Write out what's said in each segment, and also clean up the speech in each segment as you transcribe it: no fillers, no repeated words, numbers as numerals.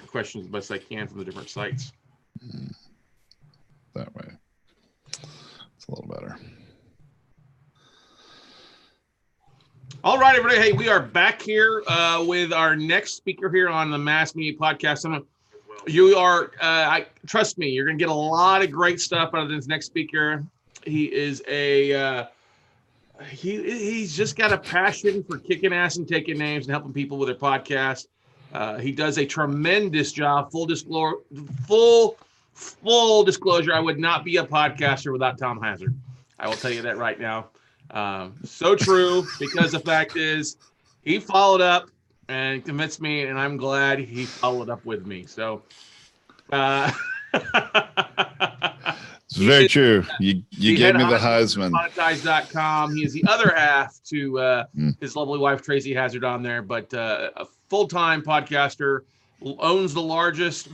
questions the best I can from the different sites. That way. It's a little better. All right, everybody. Hey, we are back here with our next speaker here on the Mass Media Podcast. You are, trust me, you're going to get a lot of great stuff out of this next speaker. He is he's just got a passion for kicking ass and taking names and helping people with their podcast. He does a tremendous job. Full disclosure, I would not be a podcaster without Tom Hazzard. I will tell you that right now. So true, because the fact is he followed up and convinced me, and I'm glad he followed up with me. So it's very true. You gave me the Heisman. Monetize.com. He is the other half to his lovely wife, Tracy Hazzard, on there, but a full-time podcaster, owns the largest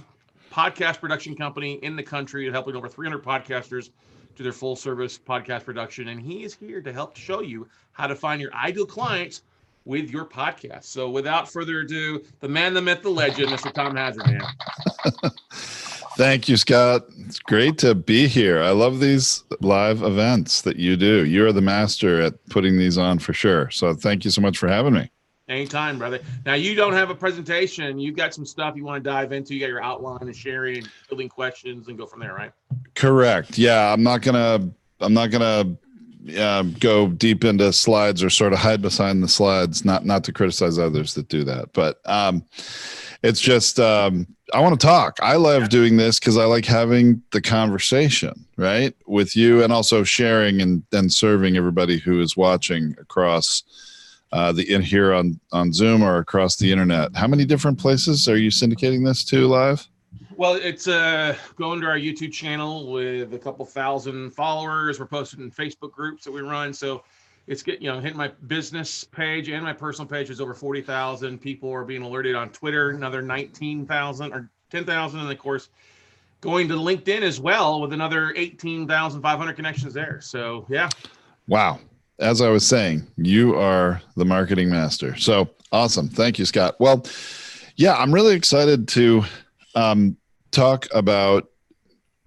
podcast production company in the country, helping over 300 podcasters to their full service podcast production. And he is here to help show you how to find your ideal clients with your podcast. So without further ado, the man, the myth, the legend, Mr. Tom Hazzard, man. Thank you, Scott. It's great to be here. I love these live events that you do. You're the master at putting these on for sure. So thank you so much for having me. Anytime, brother. Now, you don't have a presentation. You've got some stuff you want to dive into. You got your outline and sharing and building questions and go from there, right? Correct. Yeah, I'm not gonna go deep into slides or sort of hide behind the slides. Not to criticize others that do that, but it's just I want to talk. I love doing this because I like having the conversation, right, with you, and also sharing and serving everybody who is watching across here on Zoom or across the internet. How many different places are you syndicating this to live? Well, it's going to our YouTube channel with a couple thousand followers. We're posted in Facebook groups that we run. So it's hitting my business page and my personal page is over 40,000. People are being alerted on Twitter, another 19,000 or 10,000. And of course, going to LinkedIn as well with another 18,500 connections there. So, yeah. Wow. As I was saying, you are the marketing master. So awesome. Thank you, Scott. Well, yeah, I'm really excited to talk about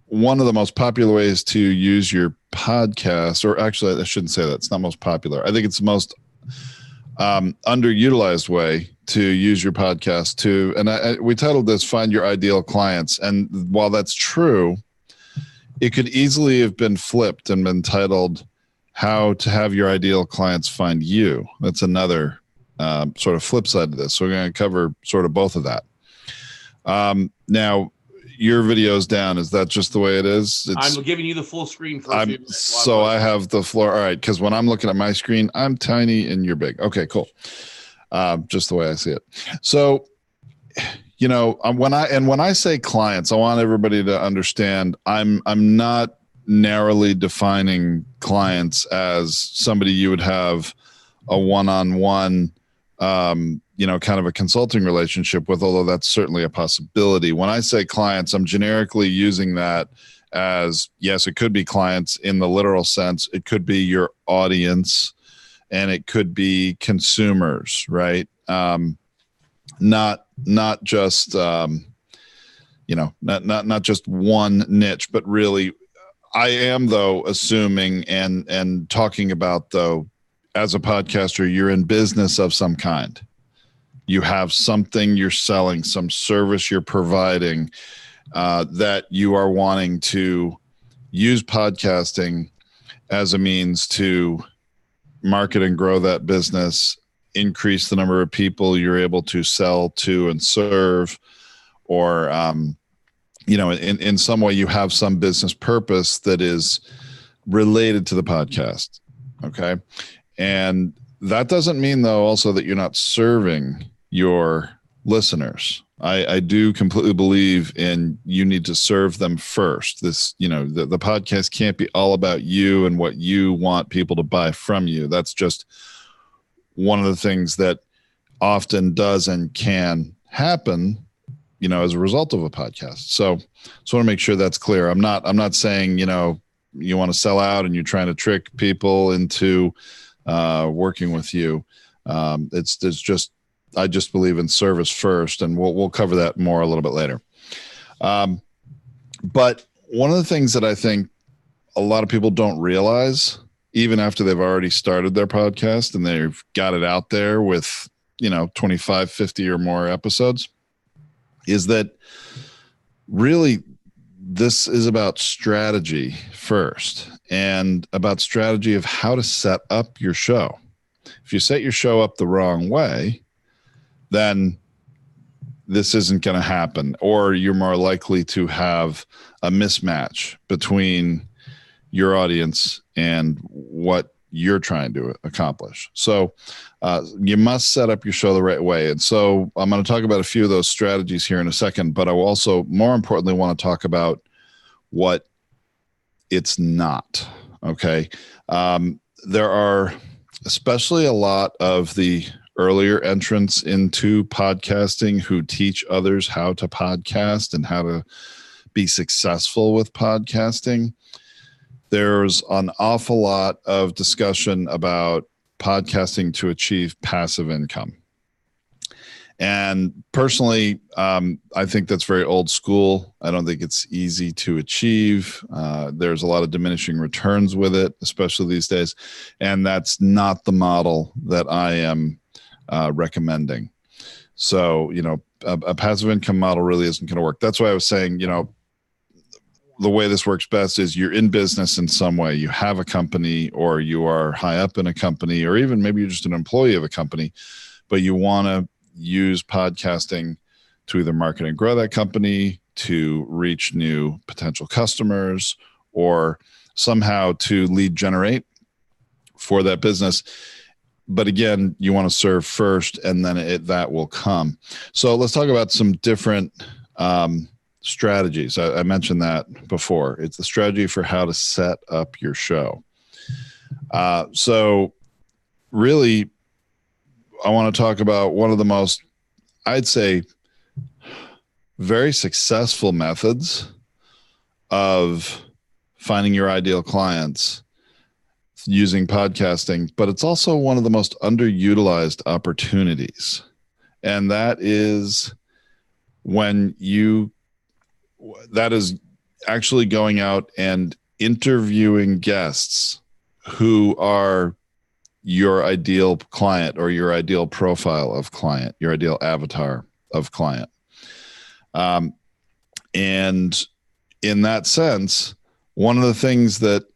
one of the most popular ways to use your podcast, or actually, I shouldn't say that. It's not most popular. I think it's the most underutilized way to use your podcast to, and we titled this Find Your Ideal Clients. And while that's true, it could easily have been flipped and been titled How to Have Your Ideal Clients Find You. That's another sort of flip side to this. So we're going to cover sort of both of that. Now, your video's down. Is that just the way it is? I'm giving you the full screen for a few minutes. So I have the floor. All right, because when I'm looking at my screen, I'm tiny and you're big. Okay, cool. Just the way I see it. So, when I say clients, I want everybody to understand I'm not narrowly defining clients as somebody you would have a one-on-one kind of a consulting relationship with, although that's certainly a possibility. When I say clients, I'm generically using that as, yes, it could be clients in the literal sense. It could be your audience, and it could be consumers, right? Not just, not just one niche, but really I am, though, assuming and talking about, though, as a podcaster, you're in business of some kind. You have something you're selling, some service you're providing that you are wanting to use podcasting as a means to market and grow that business, increase the number of people you're able to sell to and serve, or, in some way you have some business purpose that is related to the podcast. Okay. And that doesn't mean, though, also that you're not serving your listeners. I do completely believe in you need to serve them first. This, the podcast can't be all about you and what you want people to buy from you. That's just one of the things that often does and can happen, as a result of a podcast. So I want to make sure that's clear. I'm not saying, you want to sell out and you're trying to trick people into working with you. It's just I just believe in service first, and we'll cover that more a little bit later. But one of the things that I think a lot of people don't realize, even after they've already started their podcast and they've got it out there with, 25, 50 or more episodes, is that really this is about strategy first, and about strategy of how to set up your show. If you set your show up the wrong way, then this isn't going to happen, or you're more likely to have a mismatch between your audience and what you're trying to accomplish. So you must set up your show the right way. And so I'm going to talk about a few of those strategies here in a second, but I will also, more importantly, want to talk about what it's not. Okay. There are especially a lot of the earlier entrants into podcasting who teach others how to podcast and how to be successful with podcasting. There's an awful lot of discussion about podcasting to achieve passive income. And personally, I think that's very old school. I don't think it's easy to achieve. There's a lot of diminishing returns with it, especially these days. And that's not the model that I am recommending. So, a passive income model really isn't going to work. That's why I was saying, the way this works best is you're in business in some way. You have a company, or you are high up in a company, or even maybe you're just an employee of a company, but you want to use podcasting to either market and grow that company, to reach new potential customers, or somehow to lead generate for that business. But again, you want to serve first, and then that will come. So let's talk about some different strategies. I mentioned that before. It's the strategy for how to set up your show. So really, I want to talk about one of the most, I'd say, very successful methods of finding your ideal clients using podcasting, but it's also one of the most underutilized opportunities. And that is that is actually going out and interviewing guests who are your ideal client, or your ideal profile of client, your ideal avatar of client. And in that sense, one of the things that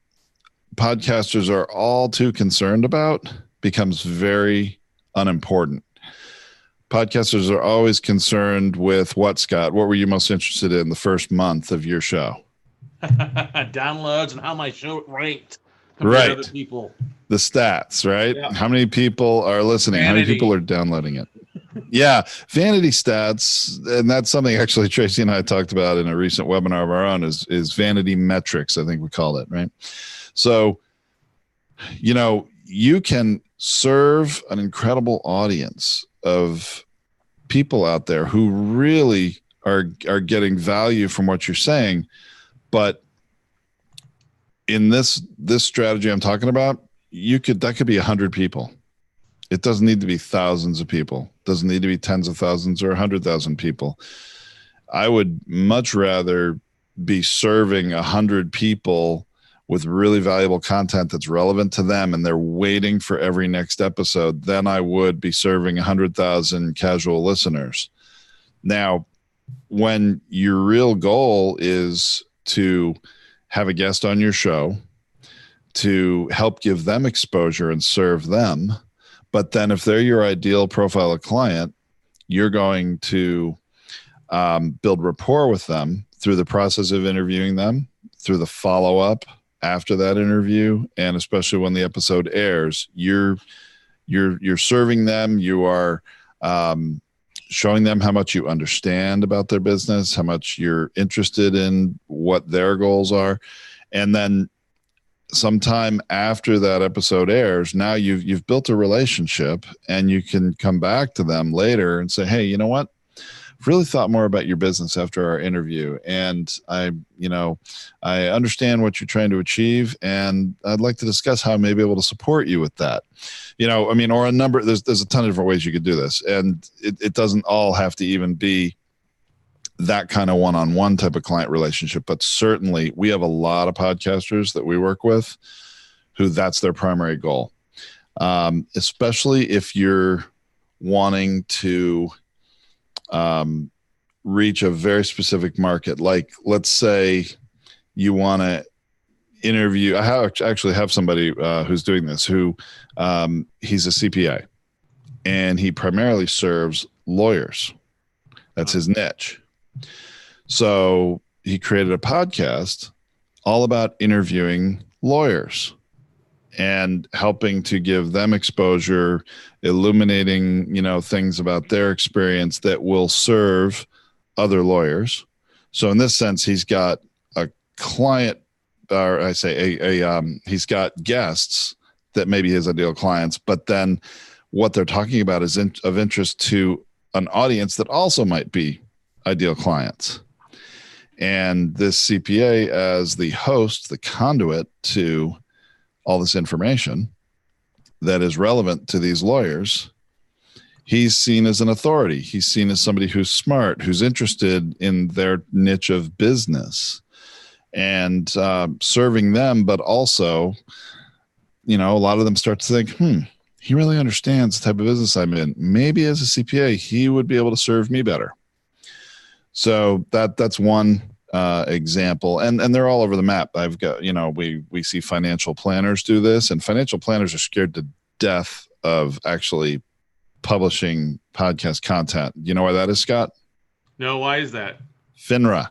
podcasters are all too concerned about becomes very unimportant. Podcasters are always concerned with what, Scott? What were you most interested in the first month of your show? Downloads and how my show ranked compared right. to other people. The stats, right? Yeah. How many people are listening? Vanity. How many people are downloading it? Yeah, vanity stats. And that's something actually Tracy and I talked about in a recent webinar of our own is vanity metrics, I think we call it, right? So, you can serve an incredible audience of people out there who really are getting value from what you're saying. But in this strategy I'm talking about, that could be 100 people. It doesn't need to be thousands of people. It doesn't need to be tens of thousands or 100,000 people. I would much rather be serving 100 people with really valuable content that's relevant to them, and they're waiting for every next episode, than I would be serving 100,000 casual listeners. Now, when your real goal is to have a guest on your show, to help give them exposure and serve them, but then if they're your ideal profile of client, you're going to build rapport with them through the process of interviewing them, through the follow-up after that interview, and especially when the episode airs, you're serving them. You are showing them how much you understand about their business, how much you're interested in what their goals are, and then sometime after that episode airs, now you've built a relationship, and you can come back to them later and say, hey, you know what? really thought more about your business after our interview, and I understand what you're trying to achieve, and I'd like to discuss how I may be able to support you with that. Or a number, there's a ton of different ways you could do this, and it doesn't all have to even be that kind of one-on-one type of client relationship, but certainly we have a lot of podcasters that we work with who that's their primary goal. Especially if you're wanting to reach a very specific market. Like, let's say you want to interview. I actually have somebody who's doing this, who he's a CPA, and he primarily serves lawyers. That's his niche. So he created a podcast all about interviewing lawyers and helping to give them exposure, illuminating, things about their experience that will serve other lawyers. So in this sense, he's got a client, or I say he's got guests that may be his ideal clients, but then what they're talking about is of interest to an audience that also might be ideal clients. And this CPA, as the host, the conduit to all this information that is relevant to these lawyers, he's seen as an authority. He's seen as somebody who's smart, who's interested in their niche of business and serving them. But also, a lot of them start to think, he really understands the type of business I'm in. Maybe as a CPA, he would be able to serve me better. So that's one example, and they're all over the map. I've got, we see financial planners do this, and financial planners are scared to death of actually publishing podcast content. You know why that is, Scott? No, why is that? FINRA.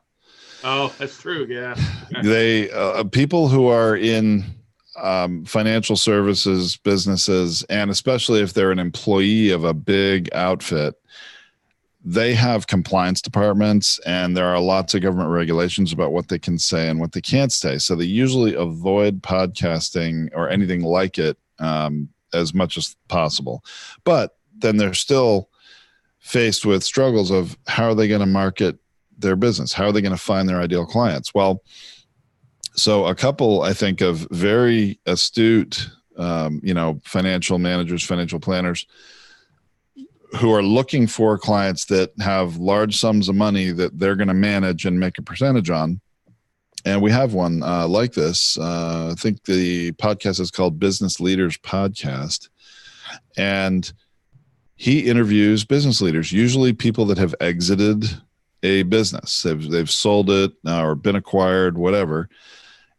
Oh, that's true. Yeah. They people who are in financial services businesses, and especially if they're an employee of a big outfit, they have compliance departments, and there are lots of government regulations about what they can say and what they can't say. So they usually avoid podcasting or anything like it as much as possible. But then they're still faced with struggles of how are they going to market their business? How are they going to find their ideal clients? Well, so a couple, I think, of very astute, financial managers, financial planners who are looking for clients that have large sums of money that they're going to manage and make a percentage on. And we have one like this. I think the podcast is called Business Leaders Podcast. And he interviews business leaders, usually people that have exited a business. They've sold it or been acquired, whatever.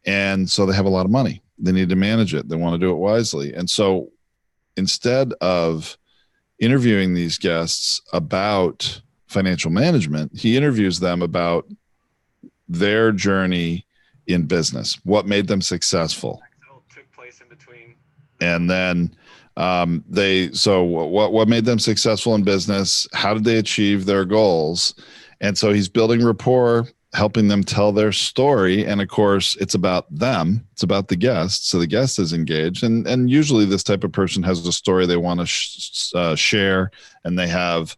And so they have a lot of money. They need to manage it. They want to do it wisely. And so instead of interviewing these guests about financial management, he interviews them about their journey in business, what made them successful. What took place in between. And then what made them successful in business? How did they achieve their goals? And so he's building rapport, helping them tell their story. And of course, it's about them. It's about the guest. So the guest is engaged. And usually this type of person has a story they want to share, and they have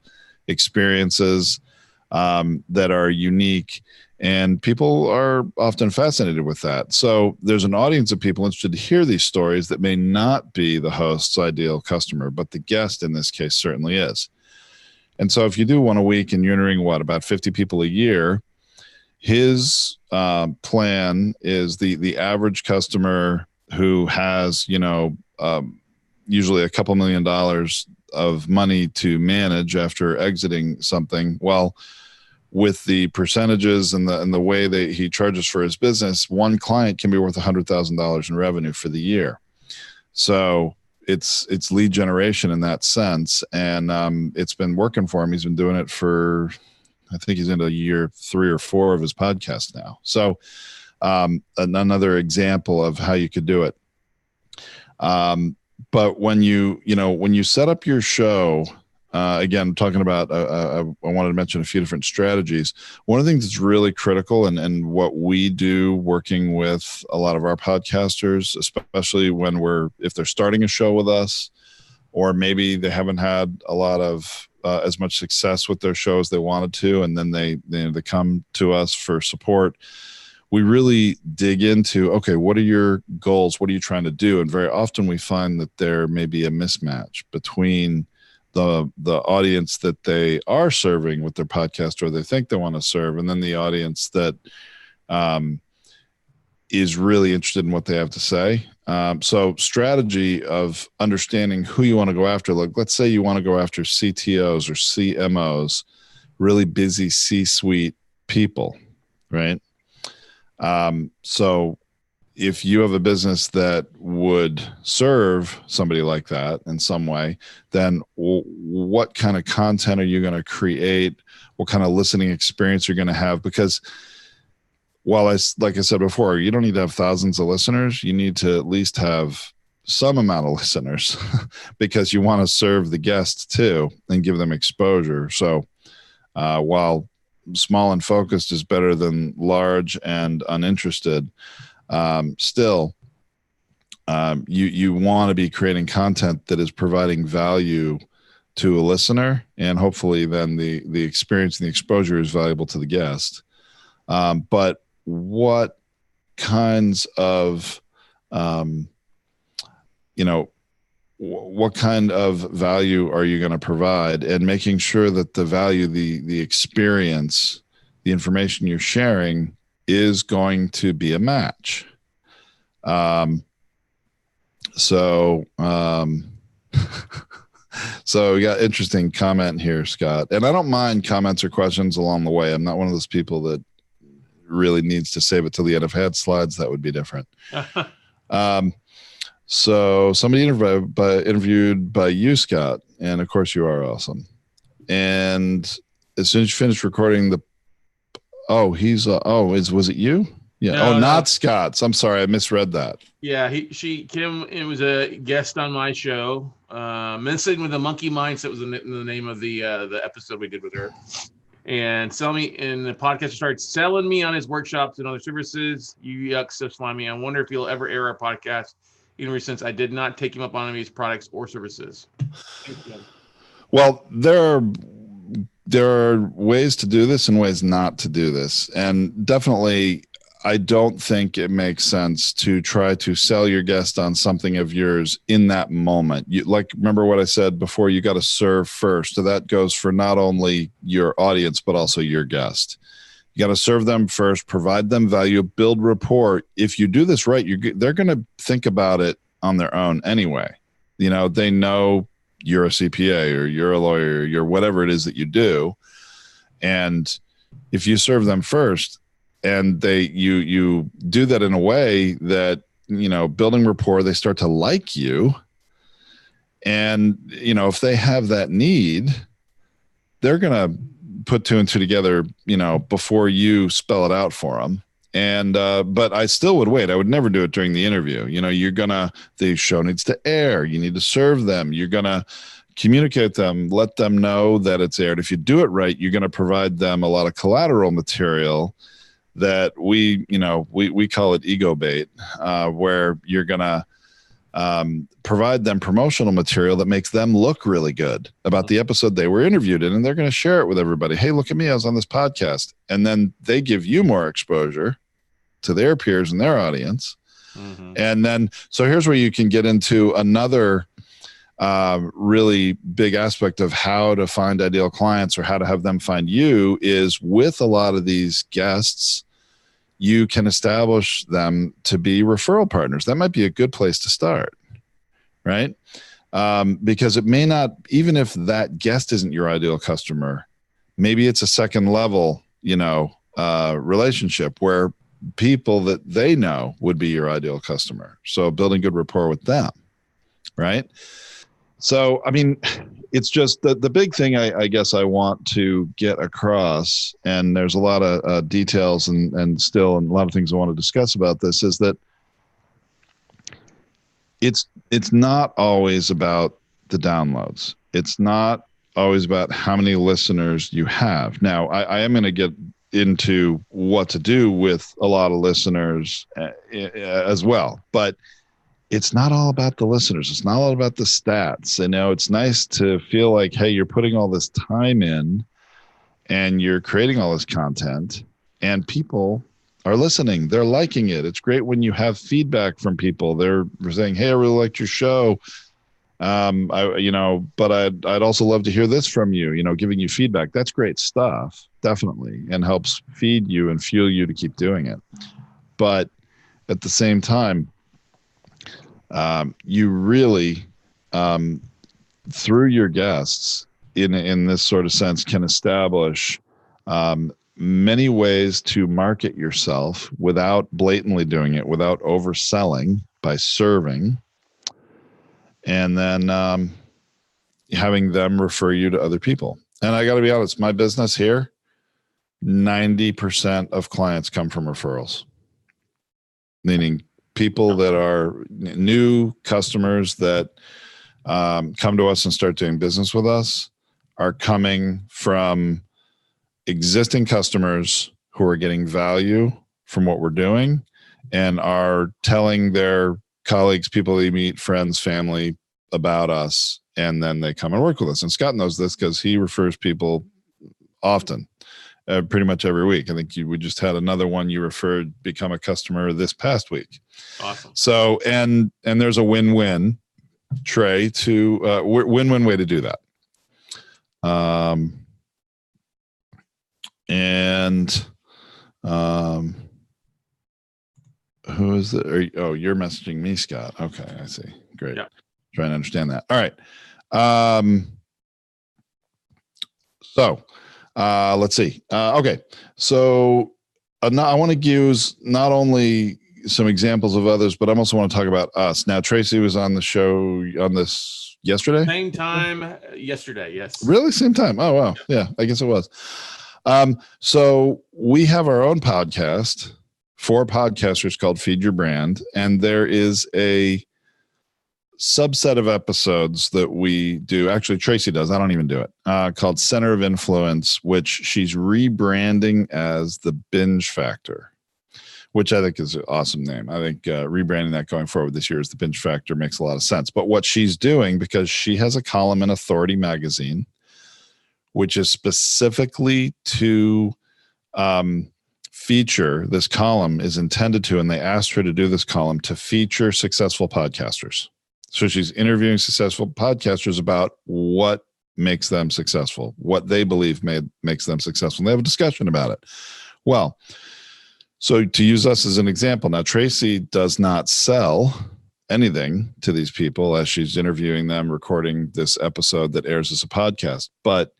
experiences that are unique. And people are often fascinated with that. So there's an audience of people interested to hear these stories that may not be the host's ideal customer, but the guest in this case certainly is. And so if you do one a week and you're entering about 50 people a year, his plan is the average customer who has, usually a couple $1 million of money to manage after exiting something. Well, with the percentages and the way that he charges for his business, one client can be worth $100,000 in revenue for the year. So it's lead generation in that sense. And it's been working for him. He's been doing it for, I think he's into year 3 or 4 of his podcast now. So another example of how you could do it. But when you set up your show, again, talking about, I wanted to mention a few different strategies. One of the things that's really critical and what we do working with a lot of our podcasters, especially if they're starting a show with us, or maybe they haven't had a lot of as much success with their show as they wanted to, and then they come to us for support, we really dig into, okay, what are your goals? What are you trying to do? And very often we find that there may be a mismatch between the audience that they are serving with their podcast, or they think they want to serve, and then the audience that is really interested in what they have to say. So strategy of understanding who you want to go after. Like, let's say you want to go after CTOs or CMOs, really busy C-suite people, right? So if you have a business that would serve somebody like that in some way, then what kind of content are you going to create? What kind of listening experience you're going to have? Because while like I said before, you don't need to have thousands of listeners. You need to at least have some amount of listeners because you want to serve the guests too and give them exposure. So while small and focused is better than large and uninterested, still you want to be creating content that is providing value to a listener, and hopefully then the experience and the exposure is valuable to the guest. But what kinds of what kind of value are you going to provide, and making sure that the value, the experience, the information you're sharing is going to be a match. So we got interesting comment here, Scott, and I don't mind comments or questions along the way. I'm not one of those people that really needs to save it till the end. If I had slides, that would be different. So somebody interviewed by you, Scott, and of course you are awesome. And as soon as you finish recording was it you? Yeah. No, not Scott's. I'm sorry, I misread that. Yeah, Kim. It was a guest on my show. Messing with the Monkey Mindset was the name of the episode we did with her. And the podcast started selling me on his workshops and other services. You yuck, so slimy. I wonder if he'll ever air a podcast, even since I did not take him up on any of his products or services. Well, there are ways to do this and ways not to do this. And definitely, I don't think it makes sense to try to sell your guest on something of yours in that moment. Remember what I said before, you got to serve first. So that goes for not only your audience, but also your guest. You got to serve them first, provide them value, build rapport. If you do this right, they're going to think about it on their own anyway. They know you're a CPA or you're a lawyer, or you're whatever it is that you do. And if you serve them first, and you do that in a way that, building rapport, they start to like you. And, if they have that need, they're going to put two and two together, before you spell it out for them. And, but I still would wait. I would never do it during the interview. The show needs to air. You need to serve them. You're going to communicate them, let them know that it's aired. If you do it right, you're going to provide them a lot of collateral material that we call it ego bait, where you're going to provide them promotional material that makes them look really good about the episode they were interviewed in, and they're going to share it with everybody. Hey, look at me, I was on this podcast. And then they give you more exposure to their peers and their audience. Mm-hmm. And then, so here's where you can get into another really big aspect of how to find ideal clients, or how to have them find you, is with a lot of these guests, you can establish them to be referral partners. That might be a good place to start, right? Because it may not, even if that guest isn't your ideal customer, maybe it's a second level, relationship where people that they know would be your ideal customer. So building good rapport with them, right? So, I mean, it's just the big thing I guess I want to get across, and there's a lot of details and a lot of things I want to discuss about this, is that it's not always about the downloads. It's not always about how many listeners you have. Now, I am going to get into what to do with a lot of listeners as well, but it's not all about the listeners. It's not all about the stats. It's nice to feel like, hey, you're putting all this time in and you're creating all this content and people are listening. They're liking it. It's great when you have feedback from people. They're saying, hey, I really liked your show. But I'd also love to hear this from you, giving you feedback. That's great stuff, definitely, and helps feed you and fuel you to keep doing it. But at the same time, you really, through your guests, in this sort of sense, can establish many ways to market yourself without blatantly doing it, without overselling, by serving, and then having them refer you to other people. And I got to be honest, my business here, 90% of clients come from referrals, meaning people that are new customers that come to us and start doing business with us are coming from existing customers who are getting value from what we're doing and are telling their colleagues, people they meet, friends, family about us, and then they come and work with us. And Scott knows this because he refers people often, pretty much every week. I think we just had another one you referred become a customer this past week. Awesome. So, and there's a win-win, Trey, to win-win way to do that. Who is it? You're messaging me, Scott. Okay, I see. Great. Yeah. Trying to understand that. All right. So let's see. Okay. So I want to use not only some examples of others, but I also want to talk about us. Now, Tracy was on the show on this yesterday. Same time yesterday. Yes. Really? Same time. Oh, wow. Yeah, I guess it was. So we have our own podcast for podcasters called Feed Your Brand. And there is a subset of episodes that we do. Actually, Tracy does. I don't even do it. Called Center of Influence, which she's rebranding as the Binge Factor, which I think is an awesome name. I think rebranding that going forward this year as the Binge Factor makes a lot of sense. But what she's doing, because she has a column in Authority magazine, which is specifically to feature, this column is intended to, and they asked her to do this column to feature successful podcasters. So she's interviewing successful podcasters about what makes them successful, what they believe makes them successful. And they have a discussion about it. Well, so to use us as an example, now Tracy does not sell anything to these people as she's interviewing them, recording this episode that airs as a podcast. But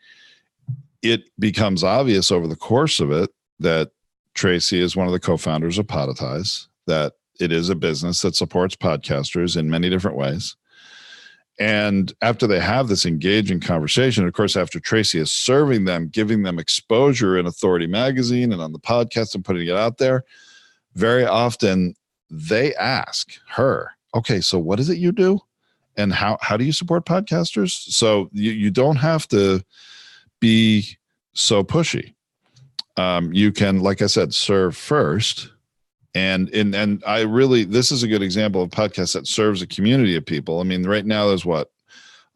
it becomes obvious over the course of it that Tracy is one of the co-founders of Podetize, that it is a business that supports podcasters in many different ways. And after they have this engaging conversation, of course, after Tracy is serving them, giving them exposure in Authority magazine and on the podcast and putting it out there, very often they ask her, okay, so what is it you do? And how do you support podcasters? So you don't have to be so pushy. You can, like I said, serve first. And I really, this is a good example of a podcast that serves a community of people. I mean, right now there's a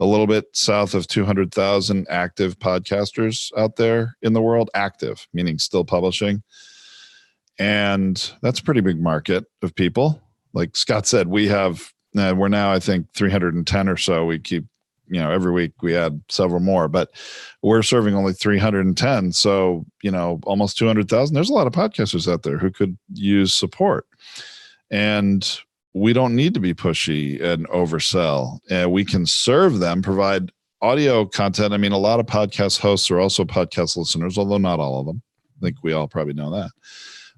little bit south of 200,000 active podcasters out there in the world. Active, meaning still publishing. And that's a pretty big market of people. Like Scott said, we're now, I think, 310 or so. We keep, every week we add several more, but we're serving only 310. So, almost 200,000. There's a lot of podcasters out there who could use support. And we don't need to be pushy and oversell. We can serve them, provide audio content. I mean, a lot of podcast hosts are also podcast listeners, although not all of them. I think we all probably know that.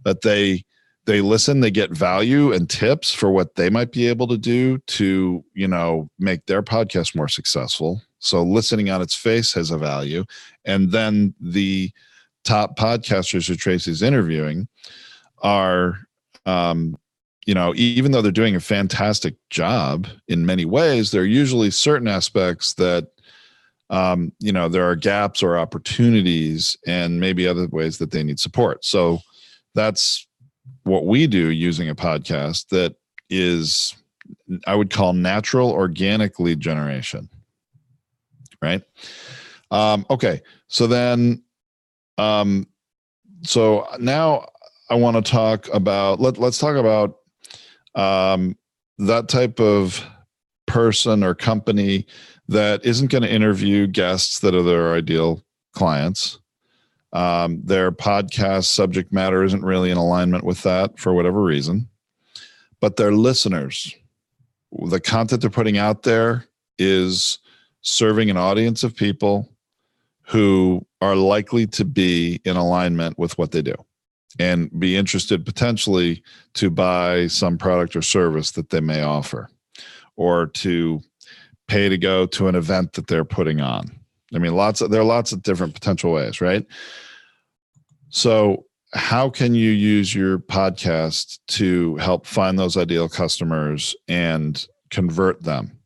But they listen, they get value and tips for what they might be able to do to, make their podcast more successful. So listening on its face has a value. And then the top podcasters who Tracy's interviewing are, even though they're doing a fantastic job in many ways, there are usually certain aspects that, there are gaps or opportunities and maybe other ways that they need support. So that's what we do using a podcast that is I would call natural organic lead generation. Right. Okay. So then, so now I want to talk about, let's talk about that type of person or company that isn't going to interview guests that are their ideal clients. Their podcast subject matter isn't really in alignment with that for whatever reason, but their listeners, the content they're putting out there is serving an audience of people who are likely to be in alignment with what they do and be interested potentially to buy some product or service that they may offer, or to pay to go to an event that they're putting on. I mean, there are lots of different potential ways, right? So how can you use your podcast to help find those ideal customers and convert them?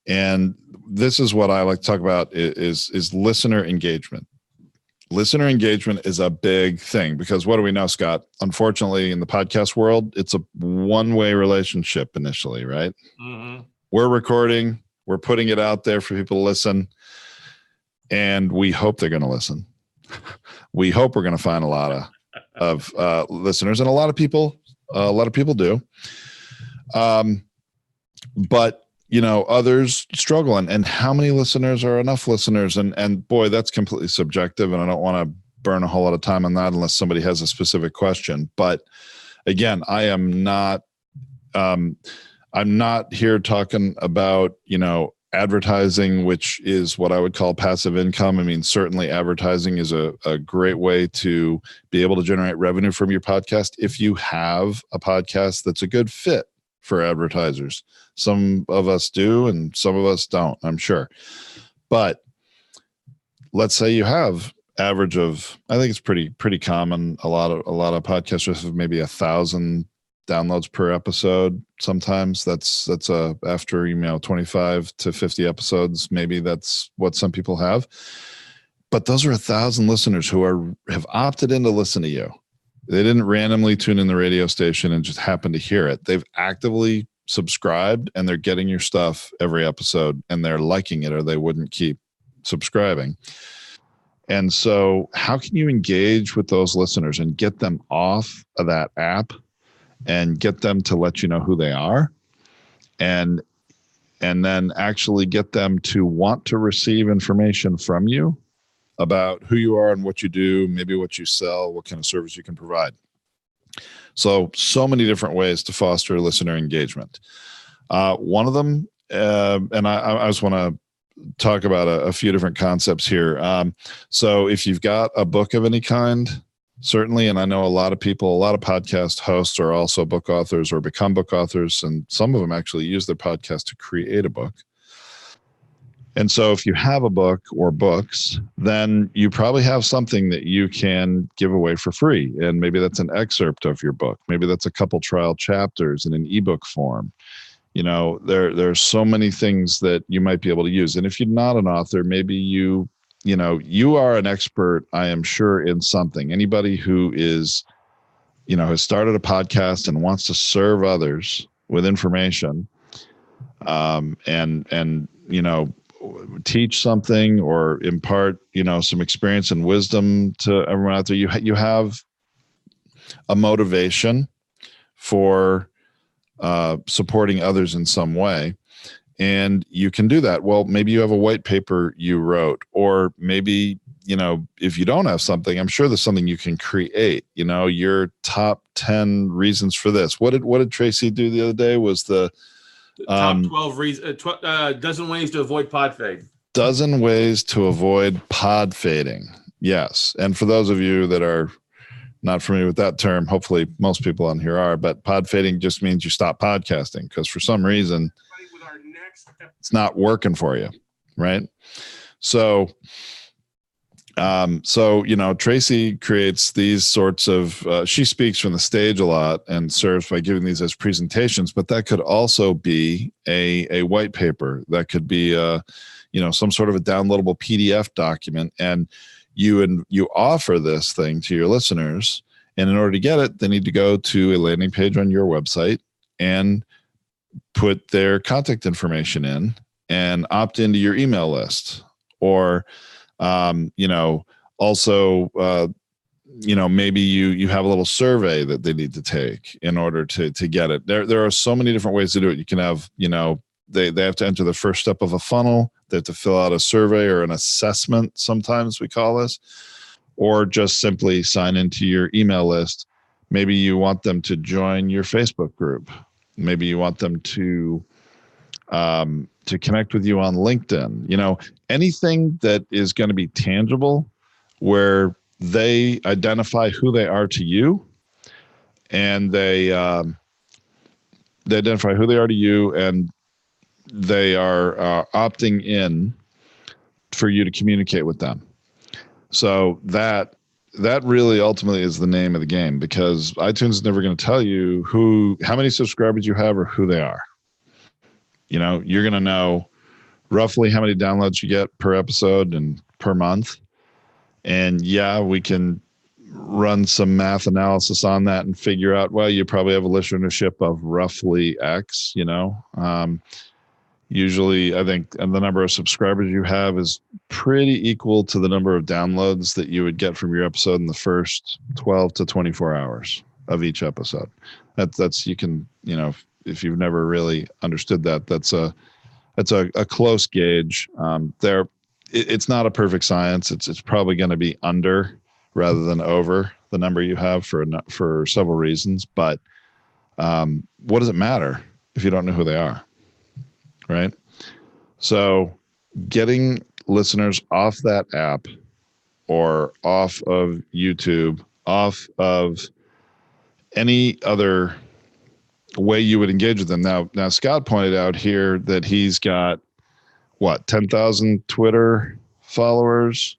And this is what I like to talk about is listener engagement. Listener engagement is a big thing because what do we know, Scott? Unfortunately, in the podcast world, it's a one-way relationship initially, right? Mm-hmm. We're recording, we're putting it out there for people to listen, and we hope they're going to listen. We hope we're going to find a lot of listeners, and a lot of people do. But others struggle, and how many listeners are enough listeners? And boy, that's completely subjective, and I don't want to burn a whole lot of time on that unless somebody has a specific question. But again, I'm not here talking about, advertising, which is what I would call passive income. I mean, certainly advertising is a great way to be able to generate revenue from your podcast if you have a podcast that's a good fit for advertisers. Some of us do and some of us don't, I'm sure. But let's say you have average of, I think it's pretty common. A lot of podcasters have maybe 1,000 downloads per episode. Sometimes that's after 25 to 50 episodes, maybe that's what some people have. But those are 1,000 listeners who have opted in to listen to you. They didn't randomly tune in the radio station and just happen to hear it. They've actively subscribed and they're getting your stuff every episode and they're liking it, or they wouldn't keep subscribing. And so how can you engage with those listeners and get them off of that app and get them to let you know who they are, and then actually get them to want to receive information from you about who you are and what you do, maybe what you sell, what kind of service you can provide. So many different ways to foster listener engagement. One of them, and I just want to talk about a few different concepts here. So if you've got a book of any kind, certainly, and I know a lot of podcast hosts are also book authors or become book authors, and some of them actually use their podcast to create a book. And so if you have a book or books, then you probably have something that you can give away for free. And maybe that's an excerpt of your book. Maybe that's a couple trial chapters in an ebook form. There's so many things that you might be able to use. And if you're not an author, maybe you are an expert, I am sure, in something. Anybody who is, has started a podcast and wants to serve others with information, and teach something or impart, some experience and wisdom to everyone out there. You have a motivation for supporting others in some way. And you can do that. Well, maybe you have a white paper you wrote, or maybe, if you don't have something, I'm sure there's something you can create, your top 10 reasons for this. What did Tracy do the other day? Was the top 12 reasons, dozen ways to avoid pod fade. Dozen ways to avoid pod fading. Yes. And for those of you that are not familiar with that term, hopefully most people on here are, but pod fading just means you stop podcasting because for some reason it's not working for you, right? So Tracy creates these sorts of, she speaks from the stage a lot and serves by giving these as presentations, but that could also be a white paper. That could be, some sort of a downloadable PDF document. And you offer this thing to your listeners. And in order to get it, they need to go to a landing page on your website and put their contact information in and opt into your email list. Or, also, maybe you have a little survey that they need to take in order to get it. There are so many different ways to do it. You can have, they have to enter the first step of a funnel. They have to fill out a survey or an assessment, sometimes we call this, or just simply sign into your email list. Maybe you want them to join your Facebook group. Maybe you want them to connect with you on LinkedIn. Anything that is going to be tangible, where they identify who they are to you, and they identify who they are to you, and they are opting in for you to communicate with them. So that really ultimately is the name of the game, because iTunes is never going to tell you how many subscribers you have or who they are. You're going to know roughly how many downloads you get per episode and per month. And yeah, we can run some math analysis on that and figure out, well, you probably have a listenership of roughly X, Usually, I think the number of subscribers you have is pretty equal to the number of downloads that you would get from your episode in the first 12 to 24 hours of each episode. That's you can, if you've never really understood that, that's a close gauge. It's not a perfect science. It's probably going to be under rather than over the number you have for several reasons. But what does it matter if you don't know who they are? Right. So getting listeners off that app or off of YouTube, off of any other way you would engage with them. Now Scott pointed out here that he's got 10,000 Twitter followers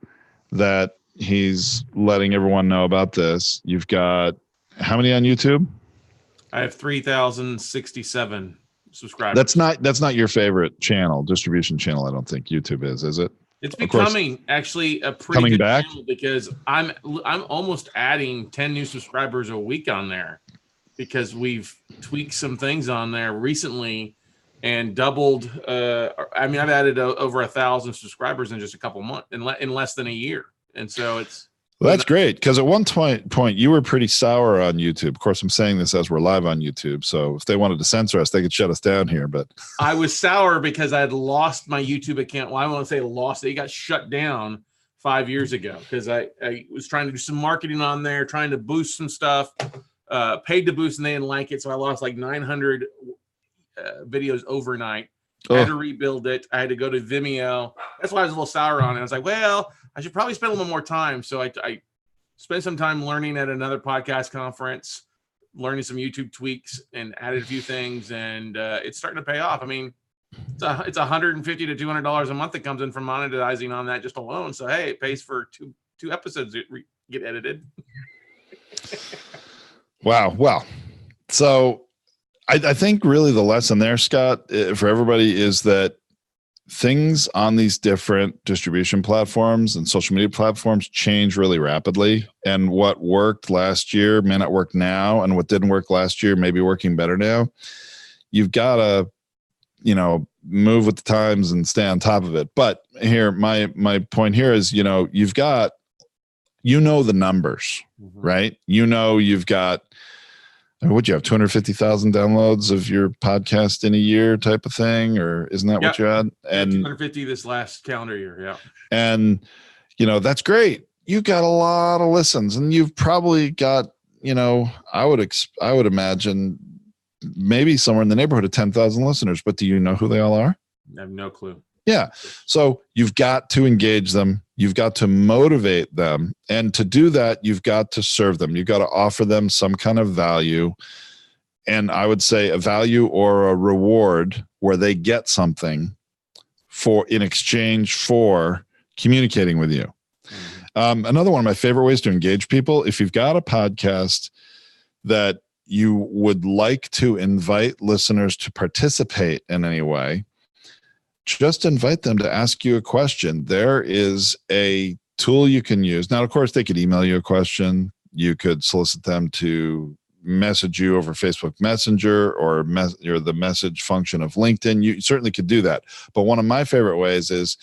that he's letting everyone know about this. You've got how many on YouTube? I have 3,067 subscribers. That's not your favorite distribution channel. I don't think YouTube is it? It's becoming actually a pretty good channel, because I'm almost adding 10 new subscribers a week on there, because we've tweaked some things on there recently and doubled. I've added over 1,000 subscribers in just a couple months, in less than a year. And so it's, well, that's great, because at one point you were pretty sour on YouTube. Of course, I'm saying this as we're live on YouTube, so if they wanted to censor us, they could shut us down here. But I was sour because I had lost my YouTube account. Well, I won't say lost it. It got shut down 5 years ago, because I was trying to do some marketing on there, trying to boost some stuff, paid to boost, and they didn't like it. So I lost like 900 videos overnight. I had to rebuild it. I had to go to Vimeo. That's why I was a little sour on it. I was like, well, I should probably spend a little more time. So I spent some time learning at another podcast conference, learning some YouTube tweaks, and added a few things, and it's starting to pay off. It's $150 to $200 a month that comes in from monetizing on that just alone. So hey, it pays for two episodes that get edited. Wow. Well, so I think really the lesson there, Scott, for everybody is that things on these different distribution platforms and social media platforms change really rapidly. And what worked last year may not work now. And what didn't work last year may be working better now. You've got to, move with the times and stay on top of it. But here, my point here is, you've got, the numbers, right? You've got, would you have 250,000 downloads of your podcast in a year type of thing, or isn't that what you had? And 250 this last calendar year. Yeah. And, that's great. You got a lot of listens, and you've probably got, I would imagine maybe somewhere in the neighborhood of 10,000 listeners, but do you know who they all are? I have no clue. Yeah. So you've got to engage them. You've got to motivate them. And to do that, you've got to serve them. You've got to offer them some kind of value. And I would say a value or a reward where they get something in exchange for communicating with you. Another one of my favorite ways to engage people, if you've got a podcast that you would like to invite listeners to participate in any way, just invite them to ask you a question. There is a tool you can use. Now, of course, they could email you a question. You could solicit them to message you over Facebook Messenger or the message function of LinkedIn. You certainly could do that. But one of my favorite ways is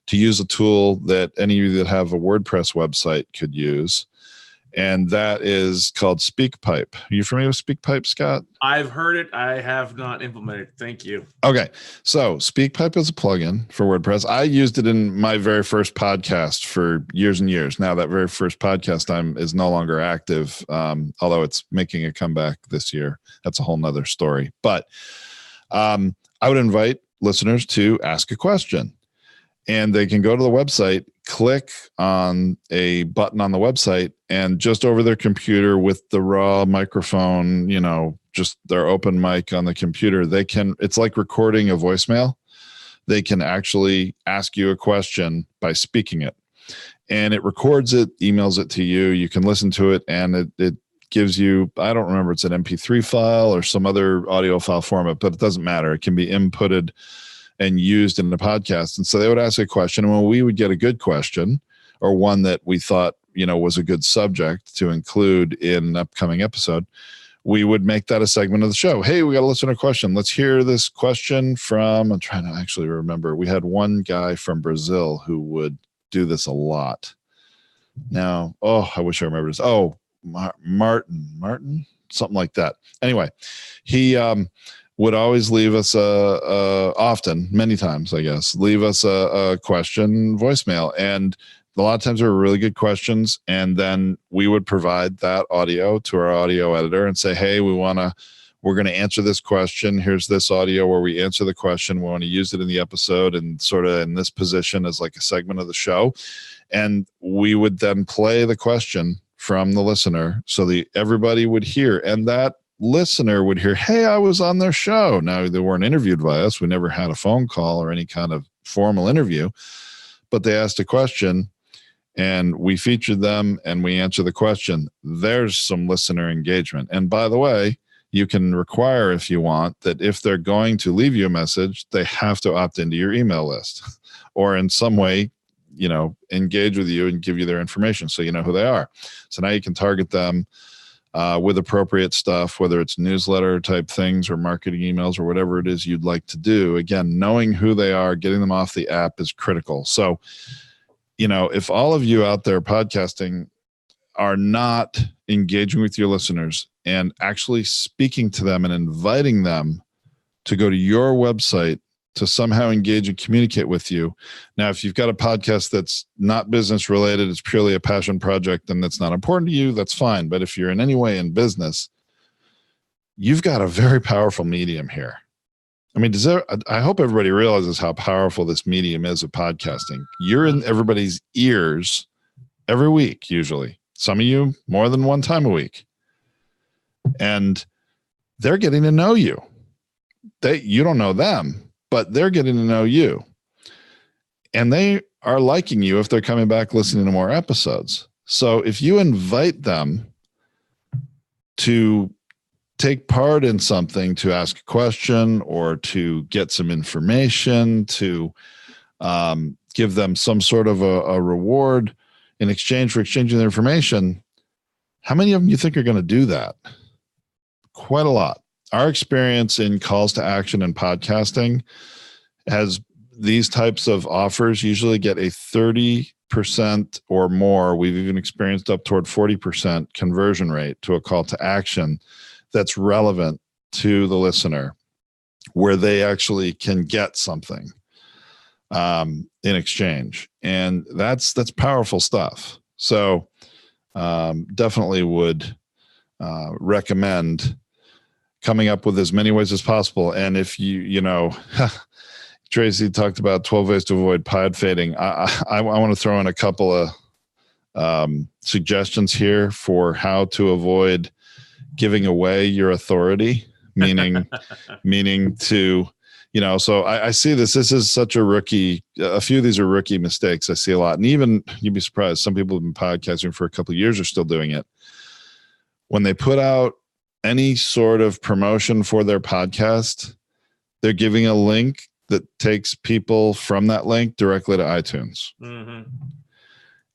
to use a tool that any of you that have a WordPress website could use. And that is called SpeakPipe. Are you familiar with SpeakPipe, Scott? I've heard it. I have not implemented it. Thank you. Okay. So SpeakPipe is a plugin for WordPress. I used it in my very first podcast for years and years. Now that very first podcast is no longer active, although it's making a comeback this year. That's a whole nother story. But I would invite listeners to ask a question. And they can go to the website, click on a button on the website, and just over their computer with the raw microphone, just their open mic on the computer, it's like recording a voicemail. They can actually ask you a question by speaking it. And it records it, emails it to you. You can listen to it, and it gives you, I don't remember, it's an MP3 file or some other audio file format, but it doesn't matter. It can be inputted and used in the podcast. And so they would ask a question, and when we would get a good question or one that we thought, was a good subject to include in an upcoming episode, we would make that a segment of the show. Hey, we got a listener question. Let's hear this question from, I'm trying to actually remember. We had one guy from Brazil who would do this a lot. Now, I wish I remember this. Martin, something like that. Anyway, he, would always leave us often, many times, I guess, leave us a question voicemail. And a lot of times they were really good questions. And then we would provide that audio to our audio editor and say, hey, we're going to answer this question. Here's this audio where we answer the question. We want to use it in the episode and sort of in this position as like a segment of the show. And we would then play the question from the listener so that everybody would hear. And that listener would hear, hey, I was on their show. Now, they weren't interviewed by us. We never had a phone call or any kind of formal interview, but they asked a question and we featured them and we answered the question. There's some listener engagement. And by the way, you can require, if you want, that if they're going to leave you a message, they have to opt into your email list or in some way, engage with you and give you their information so you know who they are. So now you can target them with appropriate stuff, whether it's newsletter type things or marketing emails or whatever it is you'd like to do. Again, knowing who they are, getting them off the app is critical. So, if all of you out there podcasting are not engaging with your listeners and actually speaking to them and inviting them to go to your website to somehow engage and communicate with you. Now, if you've got a podcast that's not business related, it's purely a passion project, and that's not important to you, that's fine. But if you're in any way in business, you've got a very powerful medium here. I mean, I hope everybody realizes how powerful this medium is of podcasting. You're in everybody's ears every week, usually. Some of you more than one time a week. And they're getting to know you. You don't know them, but they're getting to know you. And they are liking you if they're coming back listening to more episodes. So if you invite them to take part in something, to ask a question or to get some information, to give them some sort of a reward in exchange for exchanging their information, how many of them do you think are going to do that? Quite a lot. Our experience in calls to action and podcasting has these types of offers usually get a 30% or more. We've even experienced up toward 40% conversion rate to a call to action that's relevant to the listener, where they actually can get something in exchange. And that's powerful stuff. So definitely would recommend coming up with as many ways as possible. And if Tracy talked about 12 ways to avoid pod fading. I want to throw in a couple of suggestions here for how to avoid giving away your authority, meaning to, so I see this is such a few of these are rookie mistakes I see a lot. And even you'd be surprised, some people have been podcasting for a couple of years are still doing it. When they put out any sort of promotion for their podcast, they're giving a link that takes people from that link directly to iTunes. Mm-hmm.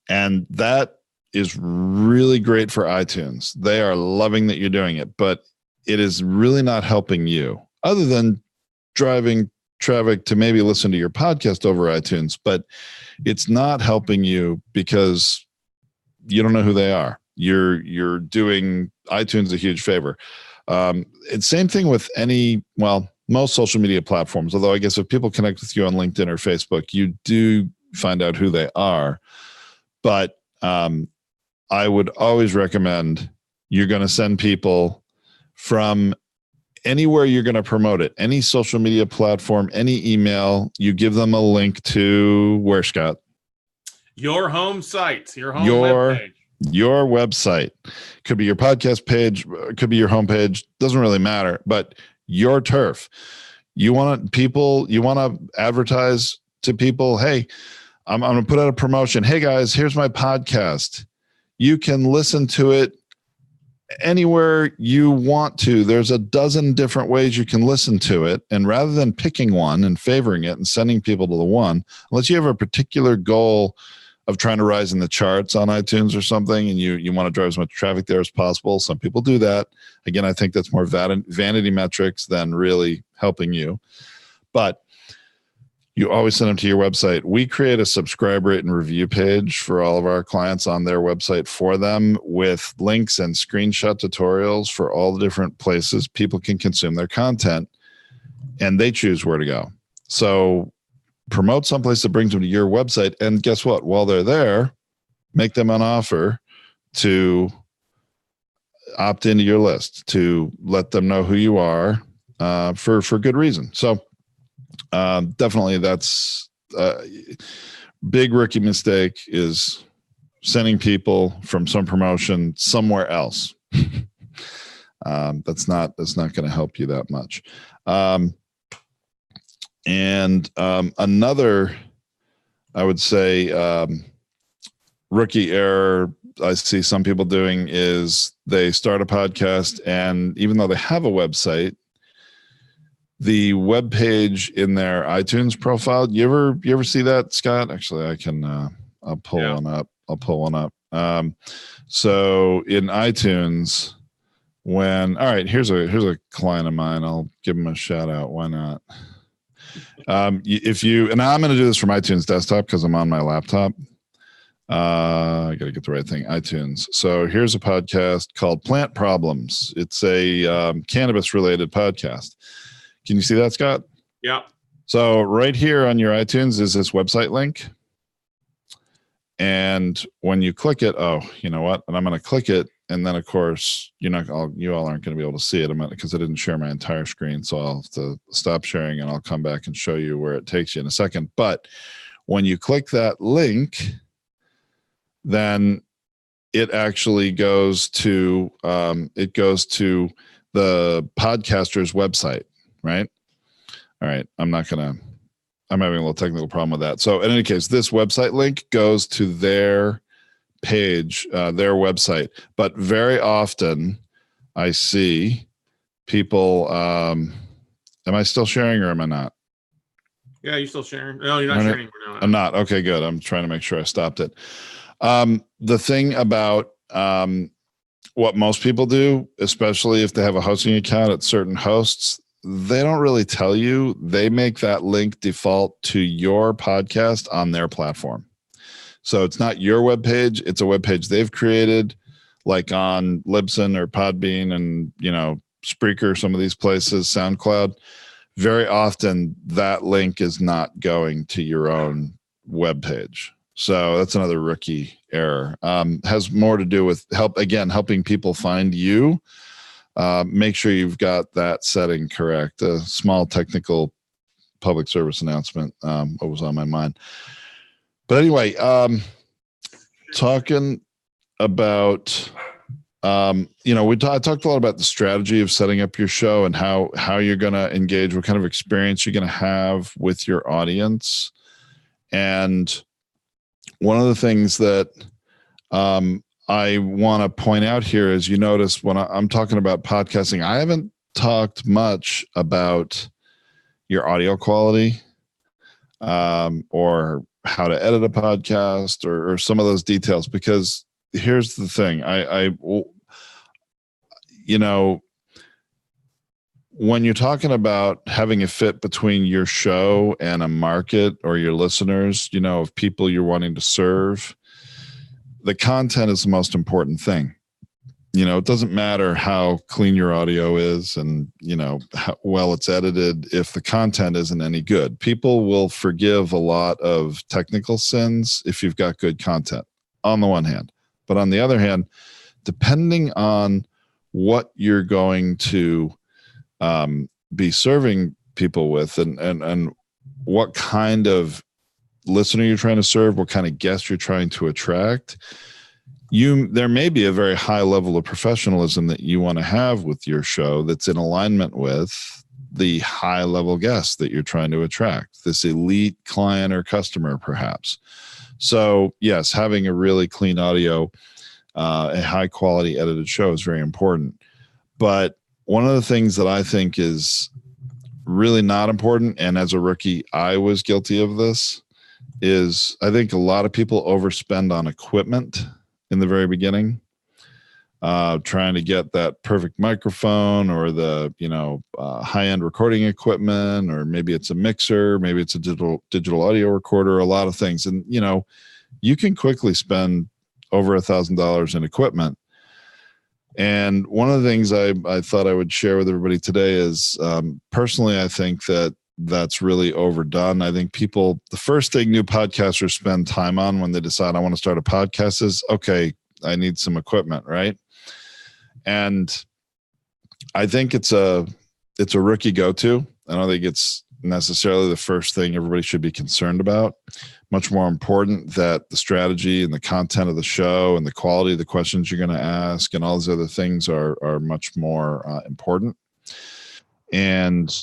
And that is really great for iTunes. They are loving that you're doing it, but it is really not helping you other than driving traffic to maybe listen to your podcast over iTunes, but it's not helping you because you don't know who they are. You're doing iTunes a huge favor. It's same thing with most social media platforms, although I guess if people connect with you on LinkedIn or Facebook, you do find out who they are. But I would always recommend you're going to send people from anywhere you're going to promote it, any social media platform, any email, you give them a link to where, Scott? Your home site, your home webpage. Your website. Could be your podcast page, could be your homepage, doesn't really matter, but your turf. You want to advertise to people, hey, I'm going to put out a promotion. Hey guys, here's my podcast. You can listen to it anywhere you want to. There's a dozen different ways you can listen to it. And rather than picking one and favoring it and sending people to the one, unless you have a particular goal of trying to rise in the charts on iTunes or something, and you want to drive as much traffic there as possible. Some people do that. Again, I think that's more vanity metrics than really helping you. But you always send them to your website. We create a subscribe rate and review page for all of our clients on their website for them with links and screenshot tutorials for all the different places people can consume their content, and they choose where to go. So promote someplace that brings them to your website, and guess what? While they're there, make them an offer to opt into your list, to let them know who you are for good reason. So definitely that's a big rookie mistake, is sending people from some promotion somewhere else. That's not going to help you that much. And another, I would say, rookie error I see some people doing is they start a podcast, and even though they have a website, the web page in their iTunes profile, you ever see that, Scott? Actually, I can I'll pull one up. So in iTunes, all right, here's a client of mine. I'll give him a shout out. Why not? And I'm going to do this from iTunes desktop because I'm on my laptop. I got to get the right thing. iTunes. So here's a podcast called Plant Problems. It's a cannabis related podcast. Can you see that, Scott? Yeah. So right here on your iTunes is this website link. And when you click it, you know what? And I'm going to click it. And then, of course, you all aren't going to be able to see it because I didn't share my entire screen. So I'll have to stop sharing, and I'll come back and show you where it takes you in a second. But when you click that link, then it actually goes to the podcaster's website, right? All right. I'm having a little technical problem with that. So in any case, this website link goes to their page, their website. But very often I see people, am I still sharing or am I not? Yeah, you're still sharing. No, you're not sharing. No. I'm not. Okay, good. I'm trying to make sure I stopped it. The thing about what most people do, especially if they have a hosting account at certain hosts, they don't really tell you. They make that link default to your podcast on their platform. So it's not your webpage. It's a webpage they've created, like on Libsyn or Podbean and, Spreaker, some of these places, SoundCloud. Very often that link is not going to your own webpage. So that's another rookie error. Has more to do with helping people find you. Make sure you've got that setting correct. A small technical public service announcement what was on my mind. But anyway, talking about, I talked a lot about the strategy of setting up your show and how you're going to engage, what kind of experience you're going to have with your audience. And one of the things that I want to point out here is, you notice when I'm talking about podcasting, I haven't talked much about your audio quality or how to edit a podcast or some of those details, because here's the thing. You know, when you're talking about having a fit between your show and a market or your listeners, you know, of people you're wanting to serve, the content is the most important thing. You know, it doesn't matter how clean your audio is and, you know, how well it's edited. If the content isn't any good, people will forgive a lot of technical sins if you've got good content on the one hand. But on the other hand, depending on what you're going to be serving people with and what kind of listener you're trying to serve, what kind of guest you're trying to attract, there may be a very high level of professionalism that you want to have with your show that's in alignment with the high level guest that you're trying to attract, this elite client or customer perhaps. So yes, having a really clean audio, a high quality edited show is very important. But one of the things that I think is really not important, and as a rookie, I was guilty of this, is I think a lot of people overspend on equipment in the very beginning, trying to get that perfect microphone or the, you know, high-end recording equipment, or maybe it's a mixer, maybe it's a digital audio recorder, a lot of things. And, you know, you can quickly spend over $1,000 in equipment. And one of the things I thought I would share with everybody today is, personally, I think that's really overdone. I think the first thing new podcasters spend time on when they decide I want to start a podcast is, okay, I need some equipment, right? And I think it's a rookie go-to. I don't think it's necessarily the first thing everybody should be concerned about. Much more important that the strategy and the content of the show and the quality of the questions you're going to ask and all these other things are much more important. And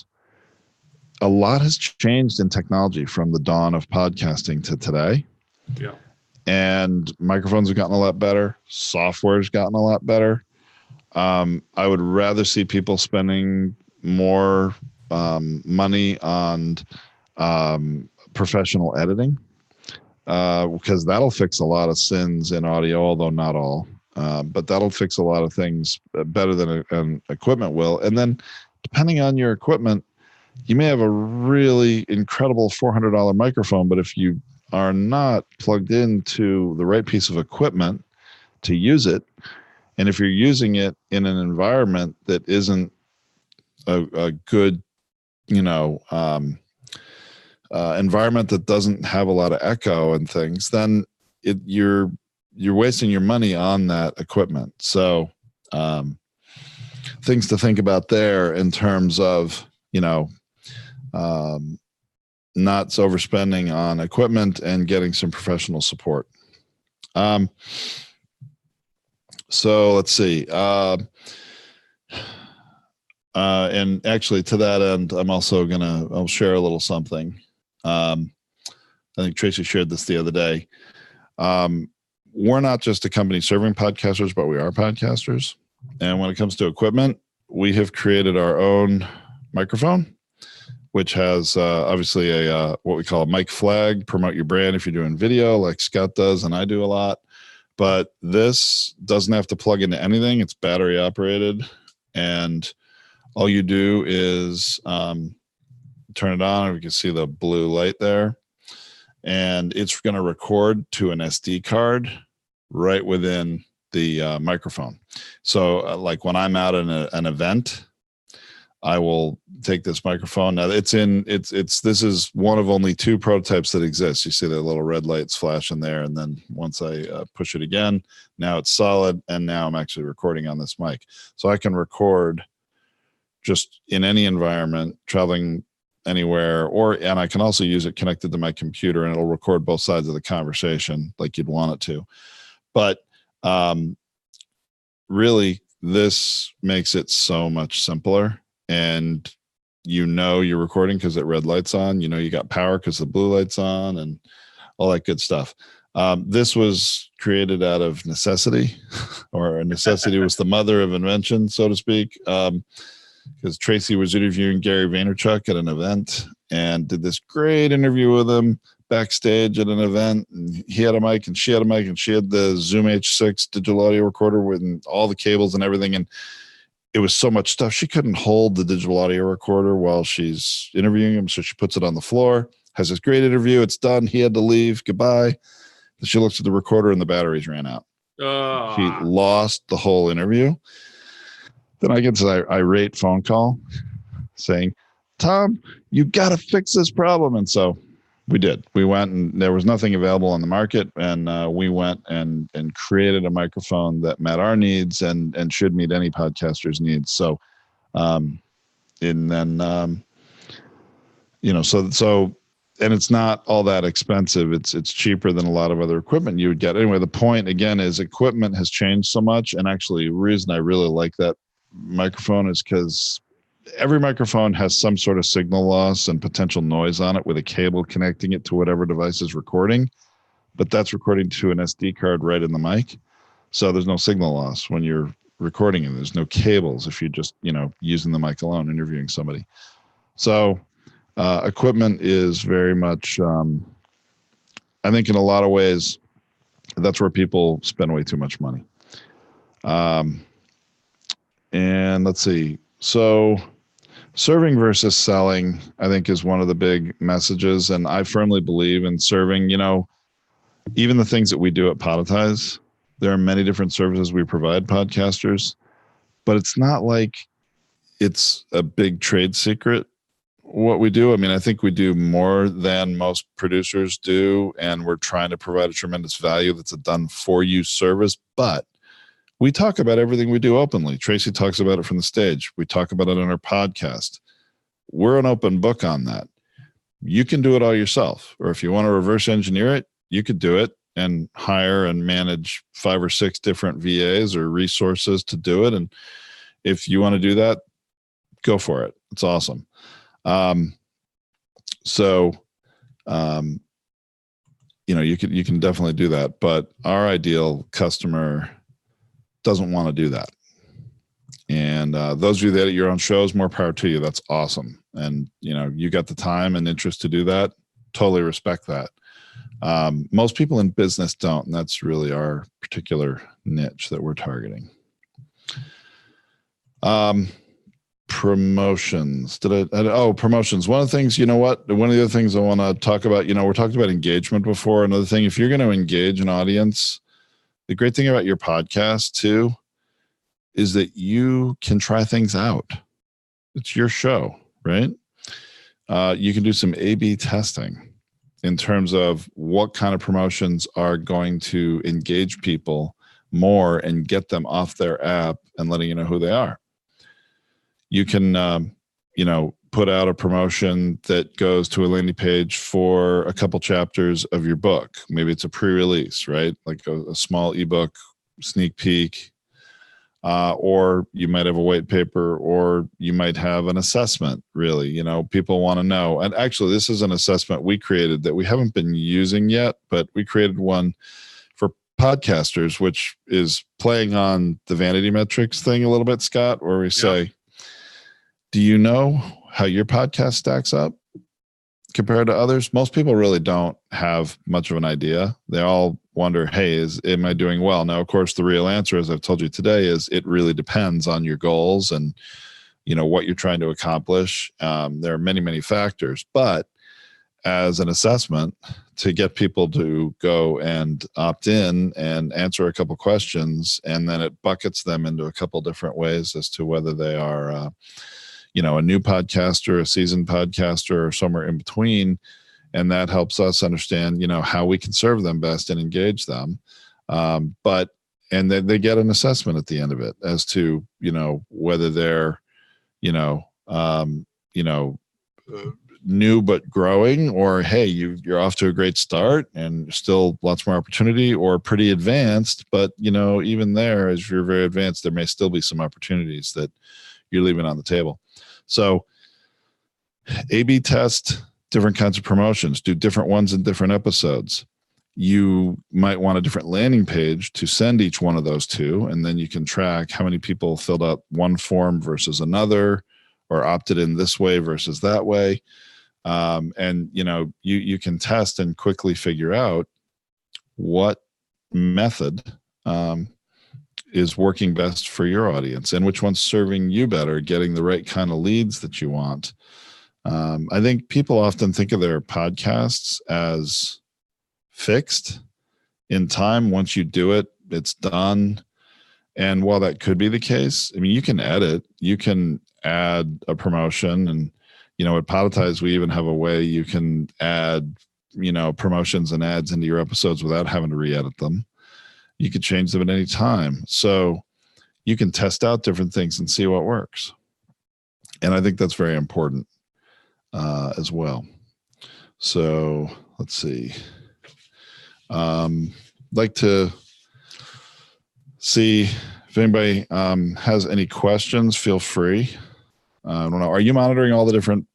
a lot has changed in technology from the dawn of podcasting to today. Yeah. And microphones have gotten a lot better. Software's gotten a lot better. I would rather see people spending more money on professional editing, because that'll fix a lot of sins in audio, although not all. But that'll fix a lot of things better than an equipment will. And then depending on your equipment, you may have a really incredible $400 microphone, but if you are not plugged into the right piece of equipment to use it, and if you're using it in an environment that isn't a good, you know, environment that doesn't have a lot of echo and things, then you're wasting your money on that equipment. So things to think about there in terms of, you know, not overspending on equipment and getting some professional support. So let's see. And actually to that end, I'm also I'll share a little something. I think Tracy shared this the other day. We're not just a company serving podcasters, but we are podcasters. And when it comes to equipment, we have created our own microphone, which has obviously what we call a mic flag, promote your brand if you're doing video like Scott does and I do a lot. But this doesn't have to plug into anything. It's battery operated. And all you do is turn it on. You can see the blue light there. And it's going to record to an SD card right within the microphone. So like when I'm out in an event, I will take this microphone. Now this is one of only 2 prototypes that exist. You see the little red lights flashing there. And then once I push it again, now it's solid. And now I'm actually recording on this mic. So I can record just in any environment, traveling anywhere, and I can also use it connected to my computer and it'll record both sides of the conversation like you'd want it to. But really, this makes it so much simpler. And you know you're recording because that red light's on. You know you got power because the blue light's on and all that good stuff. This was created out of necessity, or necessity was the mother of invention, so to speak, because Tracy was interviewing Gary Vaynerchuk at an event and did this great interview with him, backstage at an event, and he had a mic and she had a mic, and she had the Zoom H6 digital audio recorder with all the cables and everything. And it was so much stuff. She couldn't hold the digital audio recorder while she's interviewing him. So she puts it on the floor, has this great interview. It's done. He had to leave. Goodbye. Then she looks at the recorder and the batteries ran out. She lost the whole interview. Then I get this irate phone call saying, Tom, you got to fix this problem. And so we did. We went, and there was nothing available on the market. And we went and created a microphone that met our needs and should meet any podcaster's needs. So, and then, and it's not all that expensive. It's cheaper than a lot of other equipment you would get. Anyway, the point again is equipment has changed so much. And actually the reason I really like that microphone is because every microphone has some sort of signal loss and potential noise on it with a cable connecting it to whatever device is recording, but that's recording to an SD card right in the mic. So there's no signal loss when you're recording it. There's no cables if you're just, using the mic alone, interviewing somebody. So equipment is very much, I think in a lot of ways, that's where people spend way too much money. And let's see. So serving versus selling, I think, is one of the big messages. And I firmly believe in serving, even the things that we do at Podetize. There are many different services we provide podcasters, but it's not like it's a big trade secret what we do. I mean, I think we do more than most producers do, and we're trying to provide a tremendous value that's a done for you service, but we talk about everything we do openly. Tracy talks about it from the stage. We talk about it on our podcast. We're an open book on that. You can do it all yourself, or if you want to reverse engineer it, you could do it and hire and manage 5 or 6 different VAs or resources to do it. And if you want to do that, go for it. It's awesome. You can definitely do that, but our ideal customer doesn't want to do that. And those of you that at your own shows, more power to you. That's awesome. And you got the time and interest to do that. Totally respect that. Most people in business don't, and that's really our particular niche that we're targeting. Promotions. Promotions. One of the things, one of the other things I want to talk about, we're talking about engagement before. Another thing, if you're going to engage an audience, the great thing about your podcast too is that you can try things out. It's your show, right? You can do some A/B testing in terms of what kind of promotions are going to engage people more and get them off their app and letting you know who they are. You can, put out a promotion that goes to a landing page for a couple chapters of your book. Maybe it's a pre-release, right? Like a small ebook sneak peek, or you might have a white paper, or you might have an assessment. Really, people want to know. And actually, this is an assessment we created that we haven't been using yet, but we created one for podcasters, which is playing on the vanity metrics thing a little bit, Scott, where we say, do you know how your podcast stacks up compared to others? Most people really don't have much of an idea. They all wonder, hey, am I doing well? Now, of course, the real answer, as I've told you today, is it really depends on your goals and, what you're trying to accomplish. There are many, many factors, but as an assessment to get people to go and opt in and answer a couple questions, and then it buckets them into a couple different ways as to whether they are, a new podcaster, a seasoned podcaster, or somewhere in between. And that helps us understand, how we can serve them best and engage them. And then they get an assessment at the end of it as to, whether they're, new but growing, or, hey, you're off to a great start and still lots more opportunity, or pretty advanced, but, even there, as you're very advanced, there may still be some opportunities that you're leaving on the table. So A/B test different kinds of promotions, do different ones in different episodes. You might want a different landing page to send each one of those to, and then you can track how many people filled out one form versus another, or opted in this way versus that way. And you can test and quickly figure out what method is working best for your audience and which one's serving you better, getting the right kind of leads that you want. I think people often think of their podcasts as fixed in time. Once you do it, it's done. And while that could be the case, I mean, you can edit, you can add a promotion, and at Podetize, we even have a way you can add promotions and ads into your episodes without having to re-edit them. You could change them at any time. So you can test out different things and see what works. And I think that's very important as well. So let's see. Like to see if anybody has any questions. Feel free. I don't know. Are you monitoring all the different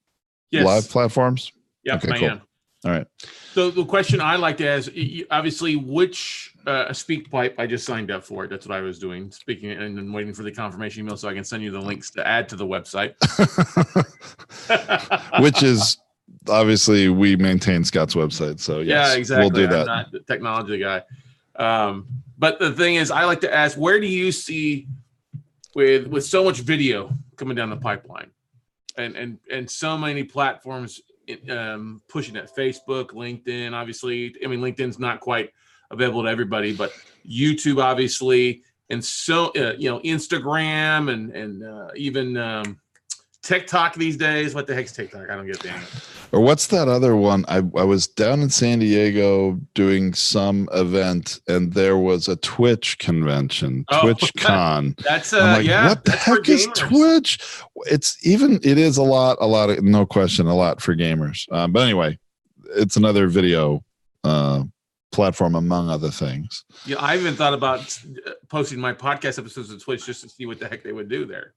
live platforms? Yeah, okay, I cool. am. All right. So the question I like to ask, obviously, which SpeakPipe I just signed up for it. That's what I was doing, speaking and then waiting for the confirmation email so I can send you the links to add to the website. Which is obviously we maintain Scott's website. So yes, yeah, exactly. We'll do that. I'm not the technology guy. But the thing is, I like to ask, where do you see with so much video coming down the pipeline and so many platforms pushing it, Facebook, LinkedIn, obviously. I mean, LinkedIn's not quite available to everybody, but YouTube, obviously, and so Instagram and even TikTok these days. What the heck's TikTok? I don't get that. Or what's that other one? I was down in San Diego doing some event, and there was a Twitch convention, TwitchCon. That's I'm like, what the heck is Twitch? It is a lot of, no question, a lot for gamers. But anyway, it's another video platform among other things. Yeah, I even thought about posting my podcast episodes to Twitch just to see what the heck they would do there.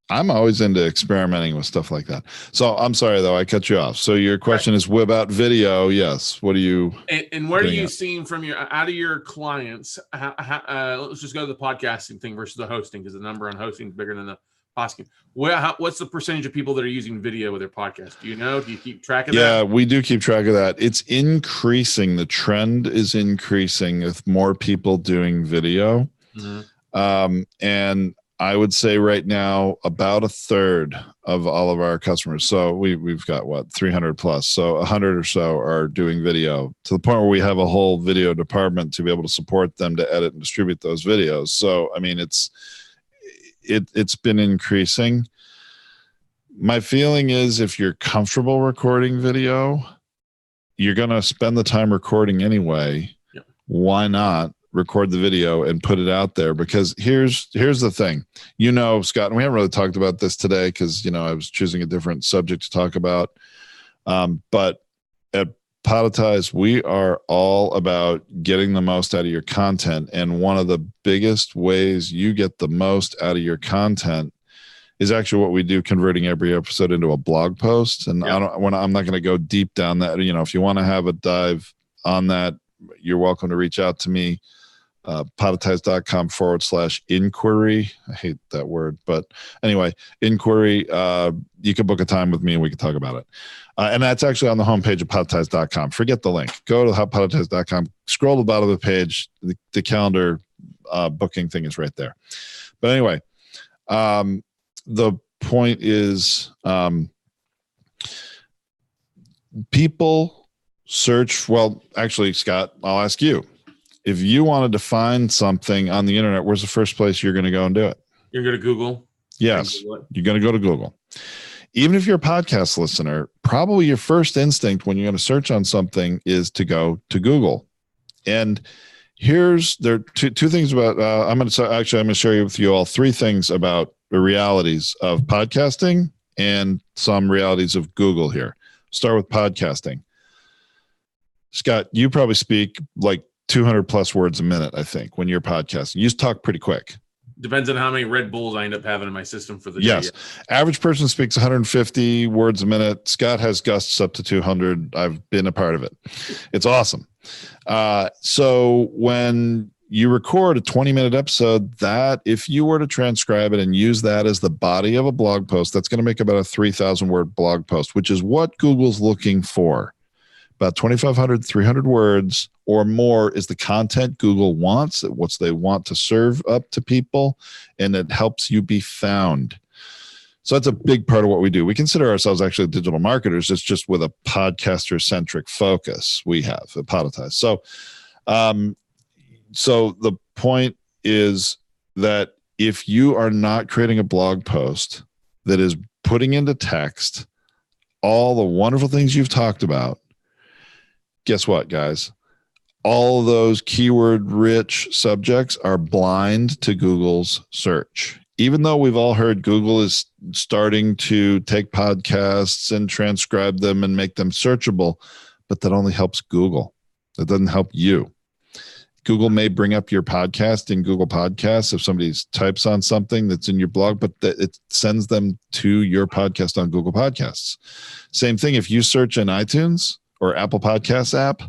I'm always into experimenting with stuff like that. So I'm sorry though, I cut you off. So your question is about video. Yes. What do you? And where do you see from out of your clients? Let's just go to the podcasting thing versus the hosting, because the number on hosting is bigger than the podcasting. What's the percentage of people that are using video with their podcast? Do you know? Do you keep track of that? Yeah, we do keep track of that. It's increasing. The trend is increasing with more people doing video. Mm-hmm. And I would say right now about a third of all of our customers. So we've got 300 plus. So 100 or so are doing video, to the point where we have a whole video department to be able to support them to edit and distribute those videos. So, I mean, it's been increasing. My feeling is if you're comfortable recording video, you're going to spend the time recording anyway. Yep. Why not record the video and put it out there? Because here's the thing, Scott, and we haven't really talked about this today because I was choosing a different subject to talk about, but at Podetize, we are all about getting the most out of your content, and one of the biggest ways you get the most out of your content is actually what we do, converting every episode into a blog post. And I'm not going to go deep down that. If you want to have a dive on that, you're welcome to reach out to me. Podetize.com/inquiry. I hate that word, but anyway, inquiry. You can book a time with me and we can talk about it. And that's actually on the homepage of podetize.com. Forget the link. Go to podetize.com. Scroll to the bottom of the page. The calendar booking thing is right there. But anyway, the point is, people search. Well, actually, Scott, I'll ask you. If you wanted to find something on the internet, where's the first place you're going to go and do it? You're going to Google. Yes, you're going to go to Google. Even if you're a podcast listener, probably your first instinct when you're going to search on something is to go to Google. And there are two things about. I'm going to share with you all three things about the realities of podcasting and some realities of Google here. Start with podcasting. Scott, you probably speak like 200 plus words a minute, I think, when you're podcasting. You just talk pretty quick. Depends on how many Red Bulls I end up having in my system for the day. Yes. Average person speaks 150 words a minute. Scott has gusts up to 200. I've been a part of it. It's awesome. So when you record a 20-minute episode that if you were to transcribe it and use that as the body of a blog post, that's going to make about a 3,000 word blog post, which is what Google's looking for. About 2,500, 300 words or more is the content Google wants, what they want to serve up to people, and it helps you be found. So that's a big part of what we do. We consider ourselves actually digital marketers. It's just with a podcaster-centric focus we have at Podetize. So the point is that if you are not creating a blog post that is putting into text all the wonderful things you've talked about, guess what, guys? All those keyword-rich subjects are blind to Google's search. Even though we've all heard Google is starting to take podcasts and transcribe them and make them searchable, but that only helps Google. That doesn't help you. Google may bring up your podcast in Google Podcasts if somebody types on something that's in your blog, but it sends them to your podcast on Google Podcasts. Same thing if you search in iTunes or Apple Podcasts app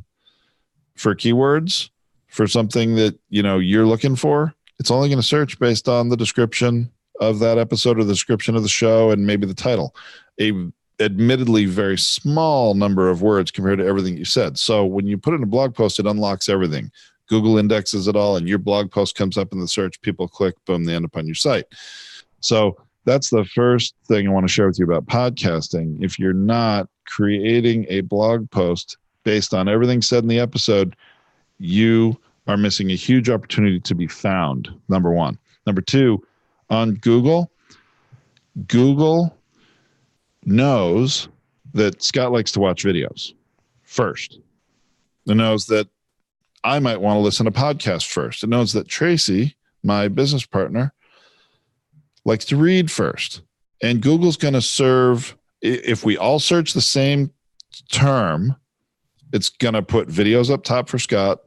for keywords for something that you're looking for, it's only going to search based on the description of that episode or the description of the show and maybe the title. A admittedly very small number of words compared to everything you said. So when you put in a blog post, it unlocks everything. Google indexes it all, and your blog post comes up in the search. People click, boom, they end up on your site. So that's the first thing I want to share with you about podcasting. If you're not creating a blog post based on everything said in the episode, you are missing a huge opportunity to be found, number one. Number two, on Google knows that Scott likes to watch videos first. It knows that I might want to listen to podcasts first. It knows that Tracy, my business partner, likes to read first. And Google's going to serve, if we all search the same term, it's going to put videos up top for Scott,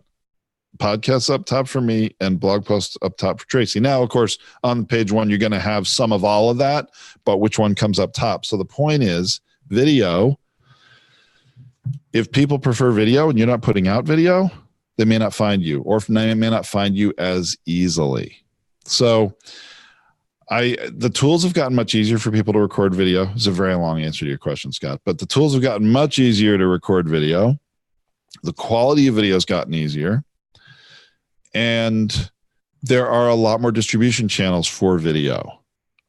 podcasts up top for me, and blog posts up top for Tracy. Now, of course, on page one, you're going to have some of all of that, but which one comes up top? So the point is video. If people prefer video and you're not putting out video, they may not find you, or they may not find you as easily. So the tools have gotten much easier for people to record video. It's a very long answer to your question, Scott, but the tools have gotten much easier to record video. The quality of video has gotten easier. And there are a lot more distribution channels for video.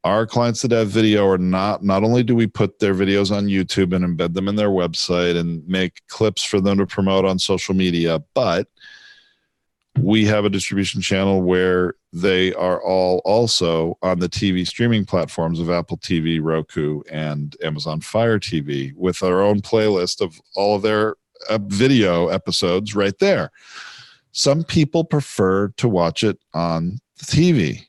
Our clients that have video are not only do we put their videos on YouTube and embed them in their website and make clips for them to promote on social media, but we have a distribution channel where they are all also on the TV streaming platforms of Apple TV, Roku, and Amazon Fire TV with our own playlist of all of their video episodes right there. Some people prefer to watch it on the TV.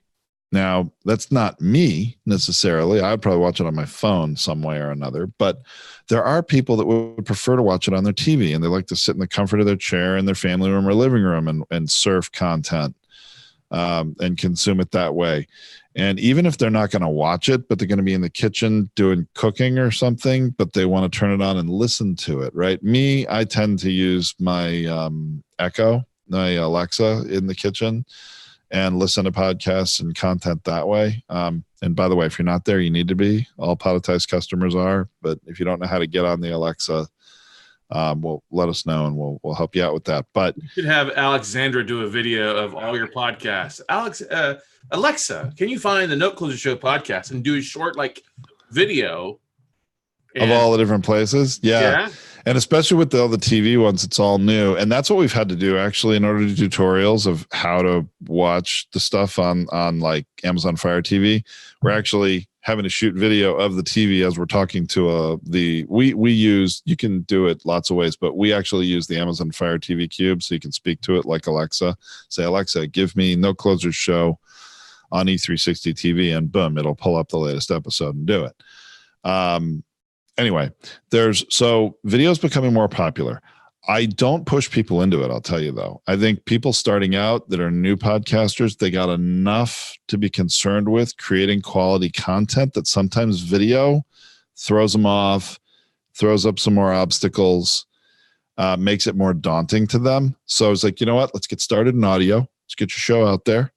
Now, that's not me necessarily. I'd probably watch it on my phone some way or another, but there are people that would prefer to watch it on their TV, and they like to sit in the comfort of their chair in their family room or living room and surf content and consume it that way. And even if they're not going to watch it, but they're going to be in the kitchen doing cooking or something, but they want to turn it on and listen to it, right? Me, I tend to use my Echo, my Alexa in the kitchen, and listen to podcasts and content that way. And by the way, if you're not there, you need to be. All Podetize customers are. But if you don't know how to get on the Alexa, well, let us know and we'll help you out with that. But you should have Alexandra do a video of all your podcasts. Alexa, can you find the Note Closer Show podcast and do a short video of all the different places? Yeah. And especially with all the TV ones, it's all new. And that's what we've had to do actually in order to do tutorials of how to watch the stuff on like Amazon Fire TV. We're actually having to shoot video of the TV as we're talking to we use, you can do it lots of ways, but we actually use the Amazon Fire TV Cube so you can speak to it like Alexa. Say, Alexa, give me No Closers Show on E360 TV, and boom, it'll pull up the latest episode and do it. Anyway, so video's becoming more popular. I don't push people into it, I'll tell you though. I think people starting out that are new podcasters, they got enough to be concerned with creating quality content that sometimes video throws them off, throws up some more obstacles, makes it more daunting to them. So I was like, you know what? Let's get started in audio. Let's get your show out there.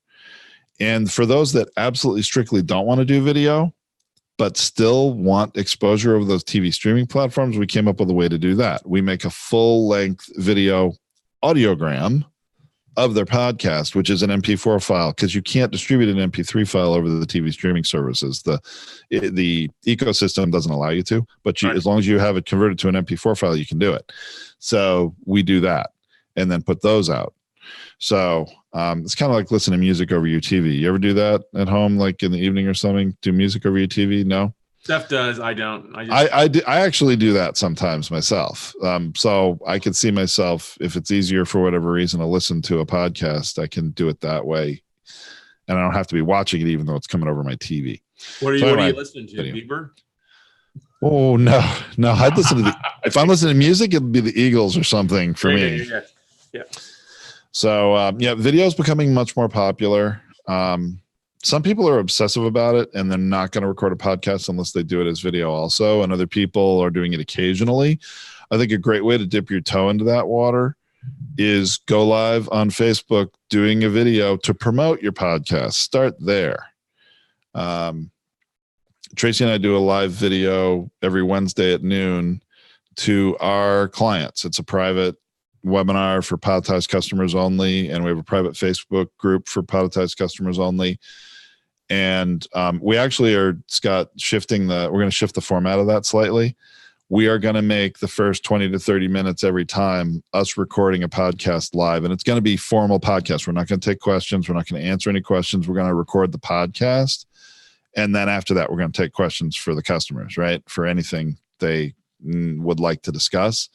And for those that absolutely strictly don't want to do video, but still want exposure over those TV streaming platforms, we came up with a way to do that. We make a full-length video audiogram of their podcast, which is an MP4 file, because you can't distribute an MP3 file over the TV streaming services. The ecosystem doesn't allow you to, but as long as you have it converted to an MP4 file, you can do it. So we do that and then put those out. So it's kind of like listening to music over your TV. You ever do that at home, like in the evening or something? Do music over your TV? No? Steph does. I don't. I actually do that sometimes myself. So I can see myself, if it's easier for whatever reason to listen to a podcast, I can do it that way. And I don't have to be watching it, even though it's coming over my TV. What are you listening to? Bieber? Oh, no. I'd listen to if I'm listening to music, it'd be the Eagles or something for me. Yeah. So, video is becoming much more popular. Some people are obsessive about it, and they're not going to record a podcast unless they do it as video also, and other people are doing it occasionally. I think a great way to dip your toe into that water is go live on Facebook doing a video to promote your podcast. Start there. Tracy and I do a live video every Wednesday at noon to our clients. It's a private webinar for Podetize customers only, and we have a private Facebook group for Podetize customers only. And we actually are, Scott, we're going to shift the format of that slightly. We are going to make the first 20 to 30 minutes every time us recording a podcast live, and it's going to be formal podcast. We're not going to take questions. We're not going to answer any questions. We're going to record the podcast. And then after that, we're going to take questions for the customers, right? For anything they would like to discuss.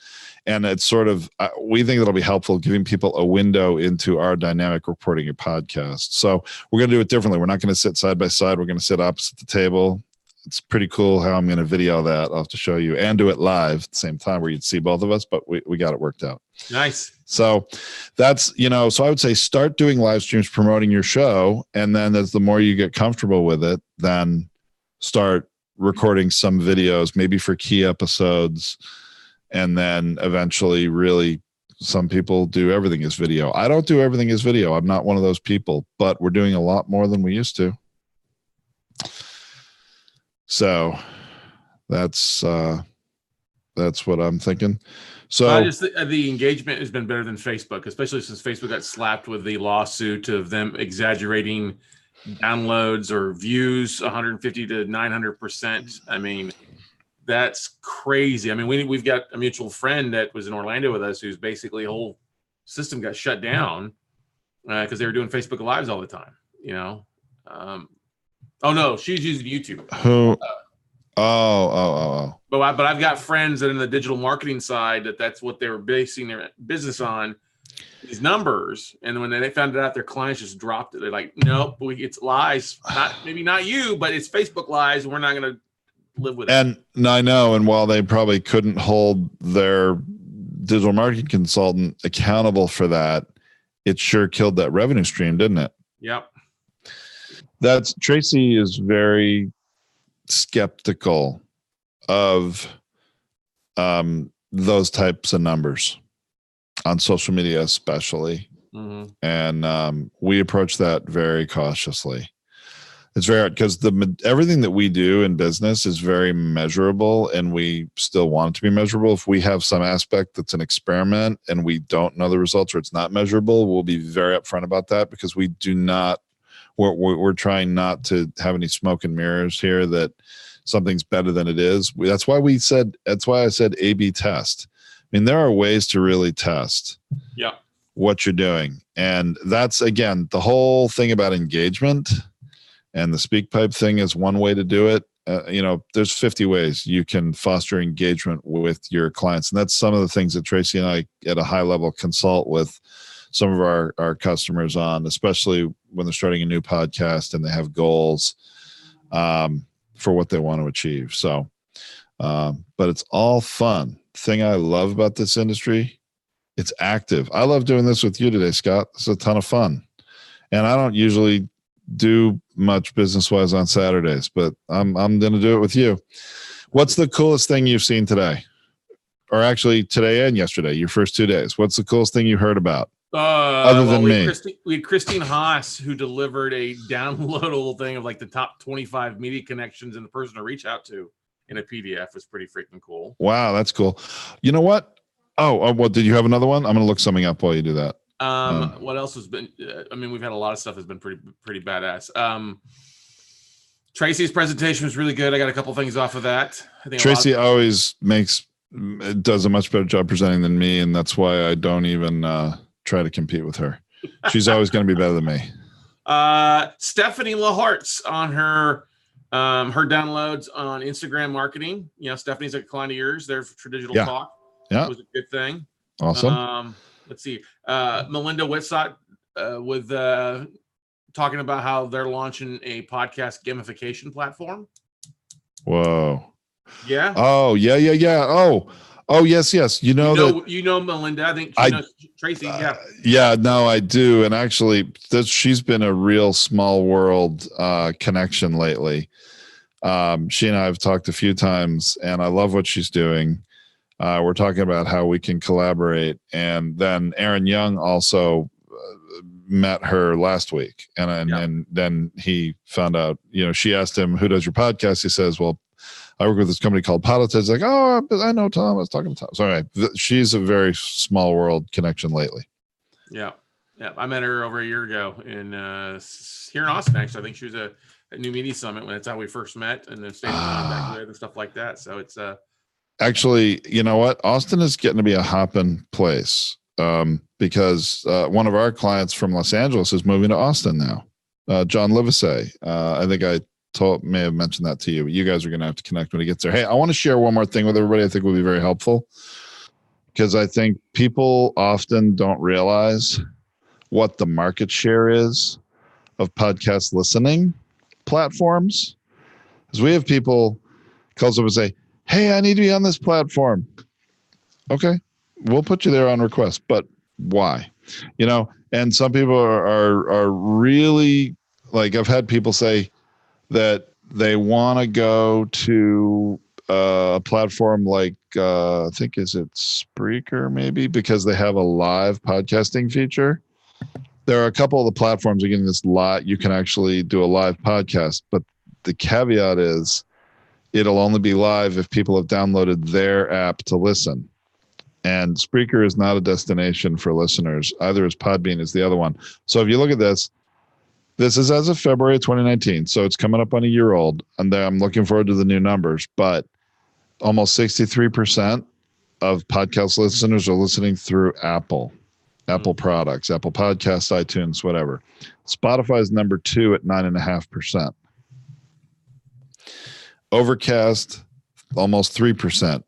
And it's sort of, we think that'll be helpful, giving people a window into our dynamic reporting a podcast. So we're going to do it differently. We're not going to sit side by side. We're going to sit opposite the table. It's pretty cool how I'm going to video that. I'll have to show you and do it live at the same time where you'd see both of us, but we got it worked out. Nice. So that's, so I would say start doing live streams promoting your show. And then as the more you get comfortable with it, then start recording some videos, maybe for key episodes. And then eventually, really, some people do everything as video. I don't do everything as video. I'm not one of those people, but we're doing a lot more than we used to. So that's what I'm thinking. So the engagement has been better than Facebook, especially since Facebook got slapped with the lawsuit of them exaggerating downloads or views 150 to 900%. I mean, that's crazy. I mean, we've got a mutual friend that was in Orlando with us who's basically whole system got shut down because they were doing Facebook Lives all the time. Oh no, she's using YouTube. Who? But I've got friends that in the digital marketing side that's what they were basing their business on, these numbers. And when they found out, their clients just dropped it. They're like, nope, it's lies. Maybe not you, but it's Facebook lies. And we're not going to live with it. And I know. And while they probably couldn't hold their digital marketing consultant accountable for that, it sure killed that revenue stream, didn't it? Yep. Tracy is very skeptical of those types of numbers on social media, especially. Mm-hmm. And we approach that very cautiously. It's very hard because everything that we do in business is very measurable, and we still want it to be measurable. If we have some aspect that's an experiment and we don't know the results or it's not measurable, we'll be very upfront about that, because we do not. We're trying not to have any smoke and mirrors here that something's better than it is. That's why I said A/B test. I mean, there are ways to really test what you're doing. And that's, again, the whole thing about engagement, and the SpeakPipe thing is one way to do it. There's 50 ways you can foster engagement with your clients. And that's some of the things that Tracy and I at a high level consult with some of our customers on, especially when they're starting a new podcast and they have goals for what they want to achieve. So, but it's all fun. Thing I love about this industry, it's active. I love doing this with you today, Scott. It's a ton of fun. And I don't usually do much business-wise on Saturdays, but I'm going to do it with you. What's the coolest thing you've seen today? Or actually today and yesterday, your first 2 days. What's the coolest thing you heard about other than me. We had Christine Haas, who delivered a downloadable thing of like the top 25 media connections and the person to reach out to in a PDF. Was pretty freaking cool. Wow, that's cool. You know what? Oh, what did you have another one? I'm going to look something up while you do that. What else has been? We've had a lot of stuff that's been pretty badass. Tracy's presentation was really good. I got a couple things off of that. I think Tracy always does a much better job presenting than me, and that's why I don't even try to compete with her. She's always going to be better than me. Stephanie Lahart's on her downloads on Instagram marketing. Stephani's a client of yours there for Digital Talk. Yeah, it was a good thing. Awesome. Let's see. Melinda Whitsott with talking about how they're launching a podcast gamification platform. Whoa. Yeah. Oh, yeah. Oh, yes. You know Melinda. I think she knows Tracy. Yeah. Yeah, no, I do. And actually, she's been a real small world connection lately. She and I have talked a few times, and I love what she's doing. We're talking about how we can collaborate. And then Aaron Young also met her last week. And then he found out, she asked him, who does your podcast? He says, well, I work with this company called Politics. Like, oh, I know Tom. I was talking to Tom. So anyway, she's a very small world connection lately. Yeah. I met her over a year ago here in Austin, actually. I think she was at New Media Summit when that's how we first met, and then stayed in contact with her and stuff like that. So it's actually, you know what? Austin is getting to be a hopping place because one of our clients from Los Angeles is moving to Austin now. John Livesey. I think I may have mentioned that to you. You guys are going to have to connect when he gets there. Hey, I want to share one more thing with everybody I think will be very helpful, because I think people often don't realize what the market share is of podcast listening platforms. Because we have people call up and say, hey, I need to be on this platform. Okay, we'll put you there on request, but why? And some people are really, like, I've had people say that they want to go to a platform like, I think, is it Spreaker maybe, because they have a live podcasting feature. There are a couple of the platforms are getting this lot. You can actually do a live podcast, but the caveat is it'll only be live if people have downloaded their app to listen. And Spreaker is not a destination for listeners. Either is Podbean is the other one. So if you look at this is as of February 2019. So it's coming up on a year old, and I'm looking forward to the new numbers, but almost 63% of podcast listeners are listening through Apple products, Apple Podcasts, iTunes, whatever. Spotify is number 2 at 9.5%. Overcast, almost 3%.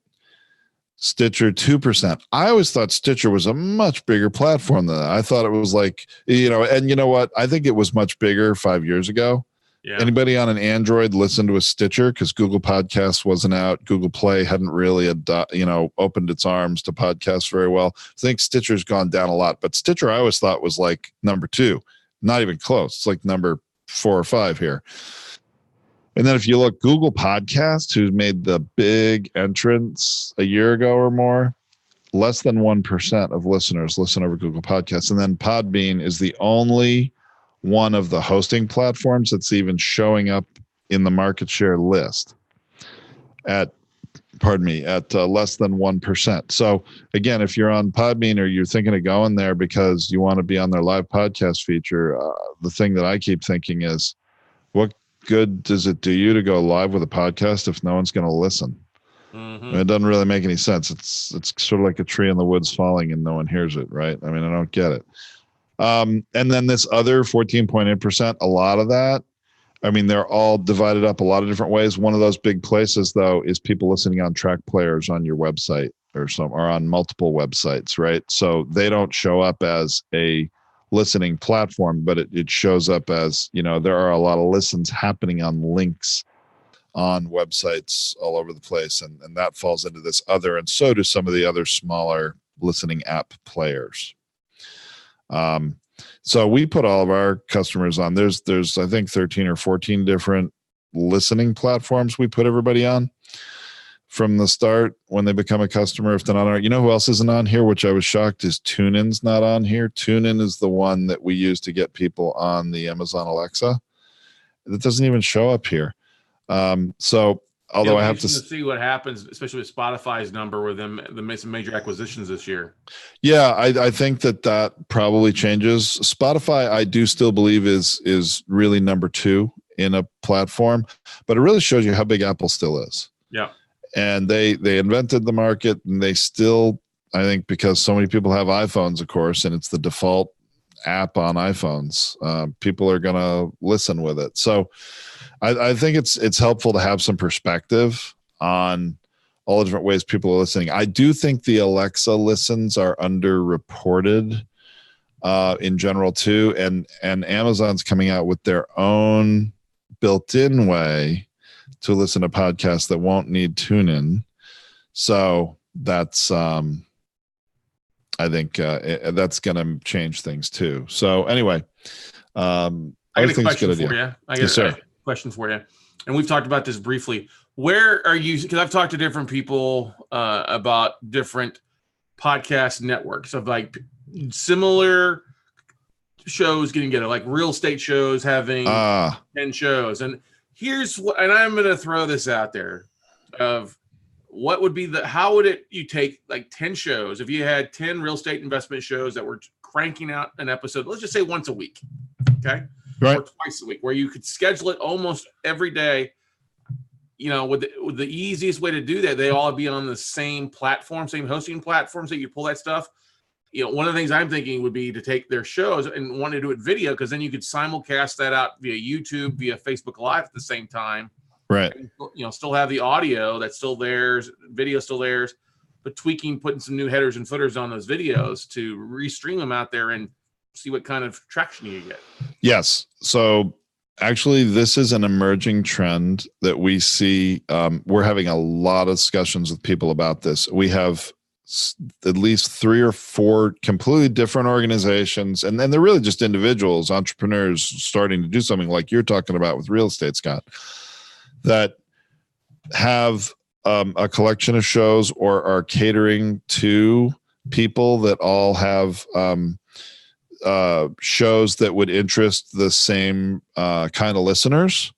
Stitcher, 2%. I always thought Stitcher was a much bigger platform than that. I thought it was like, and you know what? I think it was much bigger 5 years ago. Yeah. Anybody on an Android listened to a Stitcher because Google Podcasts wasn't out. Google Play hadn't really, opened its arms to podcasts very well. I think Stitcher's gone down a lot, but Stitcher I always thought was like number 2, not even close. It's like number 4 or 5 here. And then if you look, Google Podcasts, who made the big entrance a year ago or more, less than 1% of listeners listen over Google Podcasts. And then Podbean is the only one of the hosting platforms that's even showing up in the market share list at less than 1%. So again, if you're on Podbean or you're thinking of going there because you want to be on their live podcast feature, the thing that I keep thinking is, what good does it do you to go live with a podcast if no one's going to listen? Mm-hmm. It doesn't really make any sense. It's sort of like a tree in the woods falling and no one hears it, right? I mean, I don't get it. And then this other 14.8%, a lot of that, I mean, they're all divided up a lot of different ways. One of those big places, though, is people listening on track players on your website or on multiple websites, right? So they don't show up as a listening platform, but it shows up as, there are a lot of listens happening on links on websites all over the place. And that falls into this other, and so do some of the other smaller listening app players. So we put all of our customers on, there's I think 13 or 14 different listening platforms we put everybody on. from the start when they become a customer. If they're not on, you know who else isn't on here, which I was shocked, is TuneIn's not on here. TuneIn is the one that we use to get people on the Amazon Alexa. It doesn't even show up here. So although I have to see what happens, especially with Spotify's number with them, some major acquisitions this year. Yeah, I think that probably changes. Spotify, I do still believe is really number 2 in a platform, but it really shows you how big Apple still is. Yeah. And they invented the market, and they still, I think, because so many people have iPhones, of course, and it's the default app on iPhones, people are going to listen with it. So I think it's helpful to have some perspective on all the different ways people are listening. I do think the Alexa listens are underreported in general too, and Amazon's coming out with their own built-in way to listen to podcasts that won't need TuneIn. So that's I think that's going to change things too. So anyway, I got a question for you. I got a question for you, and we've talked about this briefly. Where are you? Because I've talked to different people about different podcast networks of like similar shows getting together, like real estate shows having 10 shows. And here's what, and I'm going to throw this out there of what would be how would you take like 10 shows if you had 10 real estate investment shows that were cranking out an episode, let's just say once a week, okay, right, or twice a week, where you could schedule it almost every day. You know, with the easiest way to do that, they all be on the same platform, same hosting platform, so you pull that stuff. You know, one of the things I'm thinking would be to take their shows and want to do it video, because then you could simulcast that out via YouTube, via Facebook Live at the same time. Right. And, you know, still have the audio that's still theirs, video still theirs, but putting some new headers and footers on those videos to restream them out there and see what kind of traction you get. Yes. So actually, this is an emerging trend that we see. We're having a lot of discussions with people about this. We have at least 3 or 4 completely different organizations, and then they're really just individuals, entrepreneurs starting to do something like you're talking about with real estate, Scott, that have a collection of shows or are catering to people that all have shows that would interest the same kind of listeners,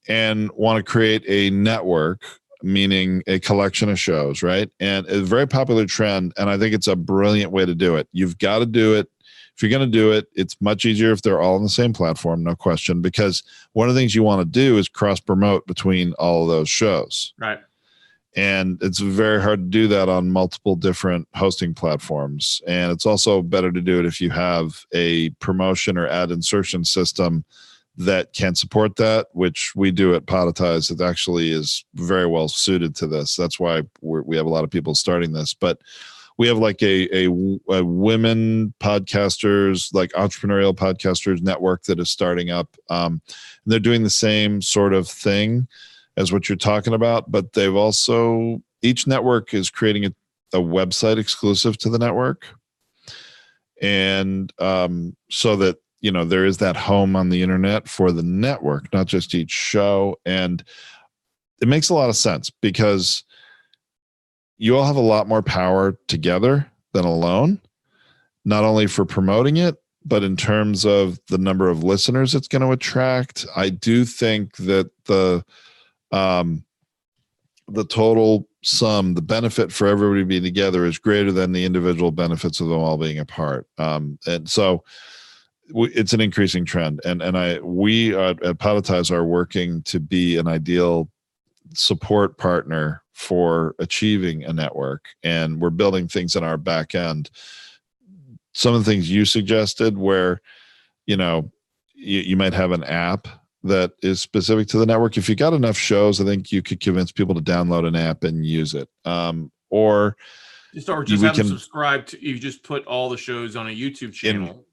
and want to create a network, meaning a collection of shows, right? And a very popular trend, and I think it's a brilliant way to do it. You've got to do it. If you're going to do it, it's much easier if they're all on the same platform, no question, because one of the things you want to do is cross-promote between all of those shows. Right. And it's very hard to do that on multiple different hosting platforms. And it's also better to do it if you have a promotion or ad insertion system that can support that, which we do at Podetize. It actually is very well suited to this. That's why we have a lot of people starting this. But we have like a women podcasters, like entrepreneurial podcasters network that is starting up. And they're doing the same sort of thing as what you're talking about, but they've also, each network is creating a website exclusive to the network. And so that, you know, there is that home on the internet for the network, not just each show. And it makes a lot of sense because you all have a lot more power together than alone, not only for promoting it, but in terms of the number of listeners it's going to attract. I do think that the total sum, the benefit for everybody being together is greater than the individual benefits of them all being apart. And so it's an increasing trend. And we at Podetize are working to be an ideal support partner for achieving a network. And we're building things in our back end. Some of the things you suggested where, you know, you might have an app that is specific to the network. If you got enough shows, I think you could convince people to download an app and use it. Or just have them subscribe to, you just put all the shows on a YouTube channel.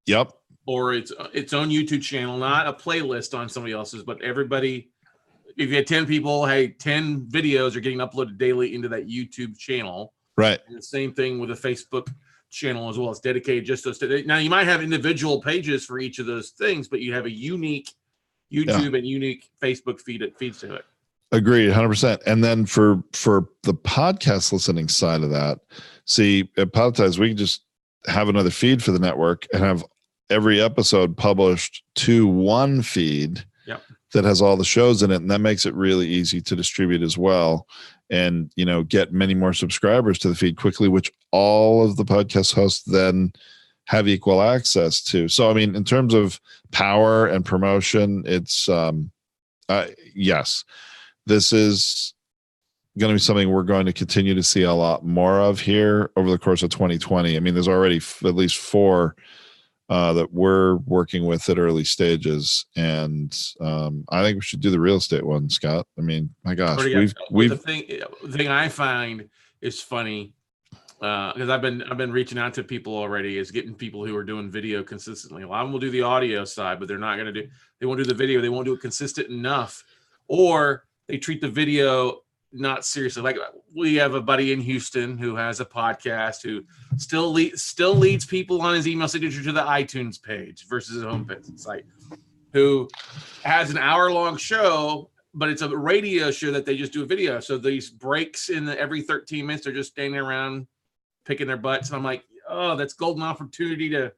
Yep. Or its own YouTube channel, not a playlist on somebody else's, but everybody, if you had 10 people, hey, 10 videos are getting uploaded daily into that YouTube channel. Right. And the same thing with a Facebook channel as well. It's dedicated just those. Now you might have individual pages for each of those things, but you have a unique YouTube and unique Facebook feeds to it. Agreed, 100%. And then for the podcast listening side of that, see, at Podtize, we can just have another feed for the network and have every episode published to one feed that has all the shows in it. And that makes it really easy to distribute as well. And, get many more subscribers to the feed quickly, which all of the podcast hosts then have equal access to. So, I mean, in terms of power and promotion, it's, yes, this is going to be something we're going to continue to see a lot more of here over the course of 2020. I mean, there's already at least 4 that we're working with at early stages, and I think we should do the real estate one, Scott. I mean, my gosh, we've the thing I find is funny because I've been reaching out to people already, is getting people who are doing video consistently. A lot of them will do the audio side, but they won't do the video. They won't do it consistent enough, or they treat the video not seriously. Like, we have a buddy in Houston who has a podcast who still leads people on his email signature to the iTunes page versus his homepage site, who has an hour-long show, but it's a radio show that they just do a video. So these breaks every 13 minutes, they're just standing around picking their butts. And I'm like, oh, that's golden opportunity to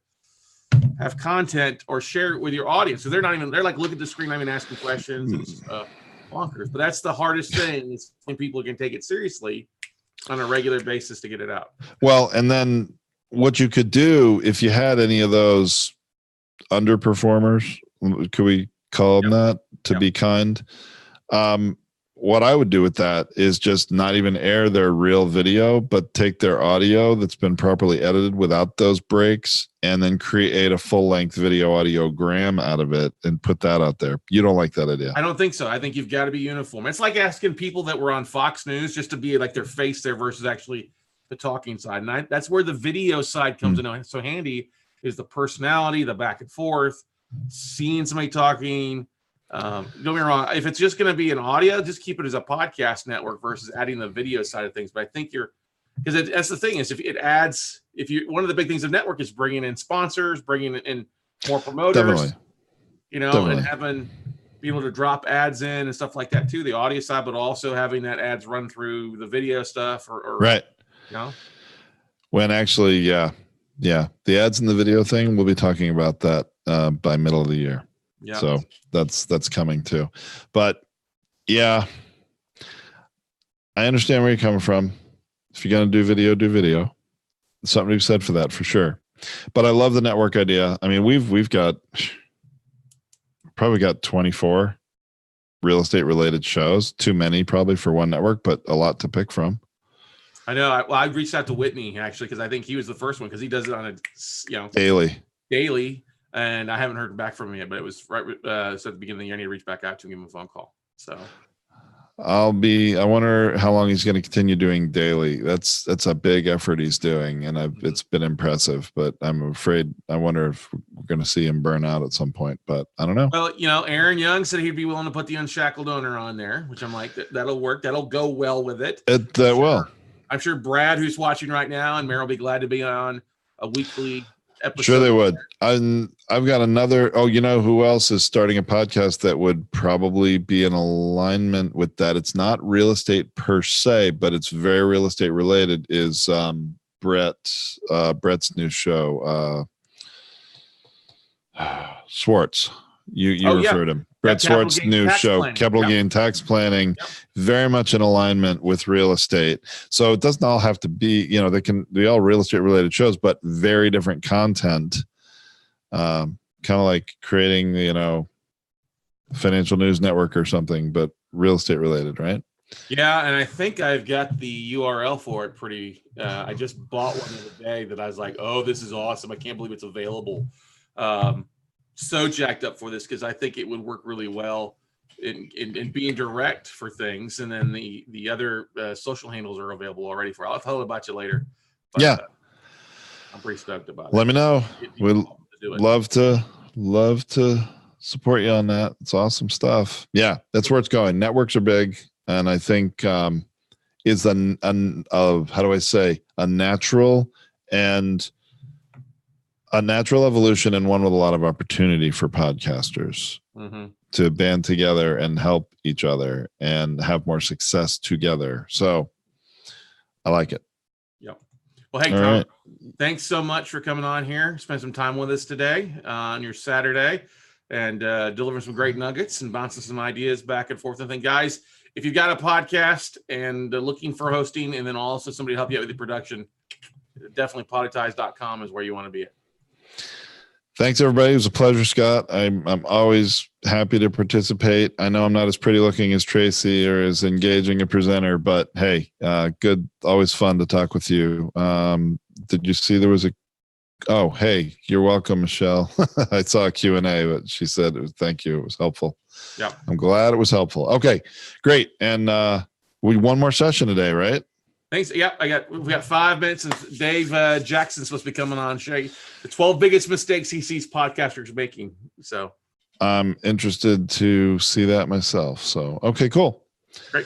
have content or share it with your audience. So they're like, look at the screen, not even asking questions. It's bonkers. But that's the hardest thing, is when people can take it seriously on a regular basis to get it out. Well, and then what you could do if you had any of those underperformers, could we call them that, to be kind? What I would do with that is just not even air their real video, but take their audio that's been properly edited without those breaks, and then create a full-length video audiogram out of it and put that out there. You don't like that idea? I don't think so. I think you've got to be uniform. It's like asking people that were on Fox News just to be like their face there versus actually the talking side. And that's where the video side comes in so handy, is the personality, the back and forth, seeing somebody talking. Don't get me wrong, if it's just going to be an audio, just keep it as a podcast network versus adding the video side of things. But I think because that's the thing, is one of the big things of network is bringing in sponsors, bringing in more promoters, and being able to drop ads in and stuff like that too, the audio side, but also having that ads run through the video stuff or right. When actually, the ads in the video thing, we'll be talking about that by middle of the year. Yeah. So that's coming too. But yeah, I understand where you're coming from. If you're going to do video, do video. There's something to be said for that, for sure. But I love the network idea. I mean, we've probably got 24 real estate related shows. Too many probably for one network, but a lot to pick from. I know. I reached out to Whitney actually, because I think he was the first one, because he does it on a daily. And I haven't heard back from him yet, but it was right at the beginning of the year. I need to reach back out to him, give him a phone call. So I wonder how long he's going to continue doing daily. That's a big effort he's doing, and it's been impressive, but I'm afraid, I wonder if we're going to see him burn out at some point, but I don't know. Well, Aaron Young said he'd be willing to put the Unshackled Owner on there, which I'm like, that'll work. That'll go well with it. Will. I'm sure Brad, who's watching right now, and Meryl will be glad to be on a weekly episode. Sure they would. I've got another. Oh, who else is starting a podcast that would probably be in alignment with that? It's not real estate per se, but it's very real estate related. Is Brett's new show, Schwartz. You referred him. Brett Schwartz's new show, Capital Gain Tax Planning, very much in alignment with real estate. So it doesn't all have to be, they can be all real estate related shows, but very different content. Kind of like creating, financial news network or something, but real estate related, right? Yeah, and I think I've got the URL for it I just bought one the other day that I was like, oh, this is awesome. I can't believe it's available. So jacked up for this, because I think it would work really well in being direct for things. And then the other social handles are available already I'll tell about you later. But, I'm pretty stoked about it. Let me know. We'd love to support you on that. It's awesome stuff. Yeah, that's where it's going. Networks are big, and I think is how do I say, a natural evolution, and one with a lot of opportunity for podcasters to band together and help each other and have more success together. So I like it. Yep. Well, hey, All Tom, right. thanks so much for coming on here. Spend some time with us today on your Saturday and delivering some great nuggets and bouncing some ideas back and forth. I think, guys, if you've got a podcast and looking for hosting and then also somebody to help you out with the production, definitely pottyties.com is where you want to be at. Thanks, everybody. It was a pleasure, Scott. I'm always happy to participate. I know I'm not as pretty looking as Tracy or as engaging a presenter, but hey, good. Always fun to talk with you. Did you see there was a? Oh, hey, you're welcome, Michelle. I saw a Q&A, but she said, thank you. It was helpful. Yeah. I'm glad it was helpful. Okay, great. And one more session today, right? Thanks. Yeah, we got 5 minutes, and Dave Jackson's supposed to be coming on. Show you the 12 biggest mistakes he sees podcasters making. So I'm interested to see that myself. So, okay, cool. Great.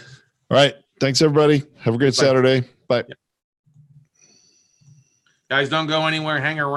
All right. Thanks, everybody. Have a great Saturday. Bye. Yeah. Guys, don't go anywhere. Hang around.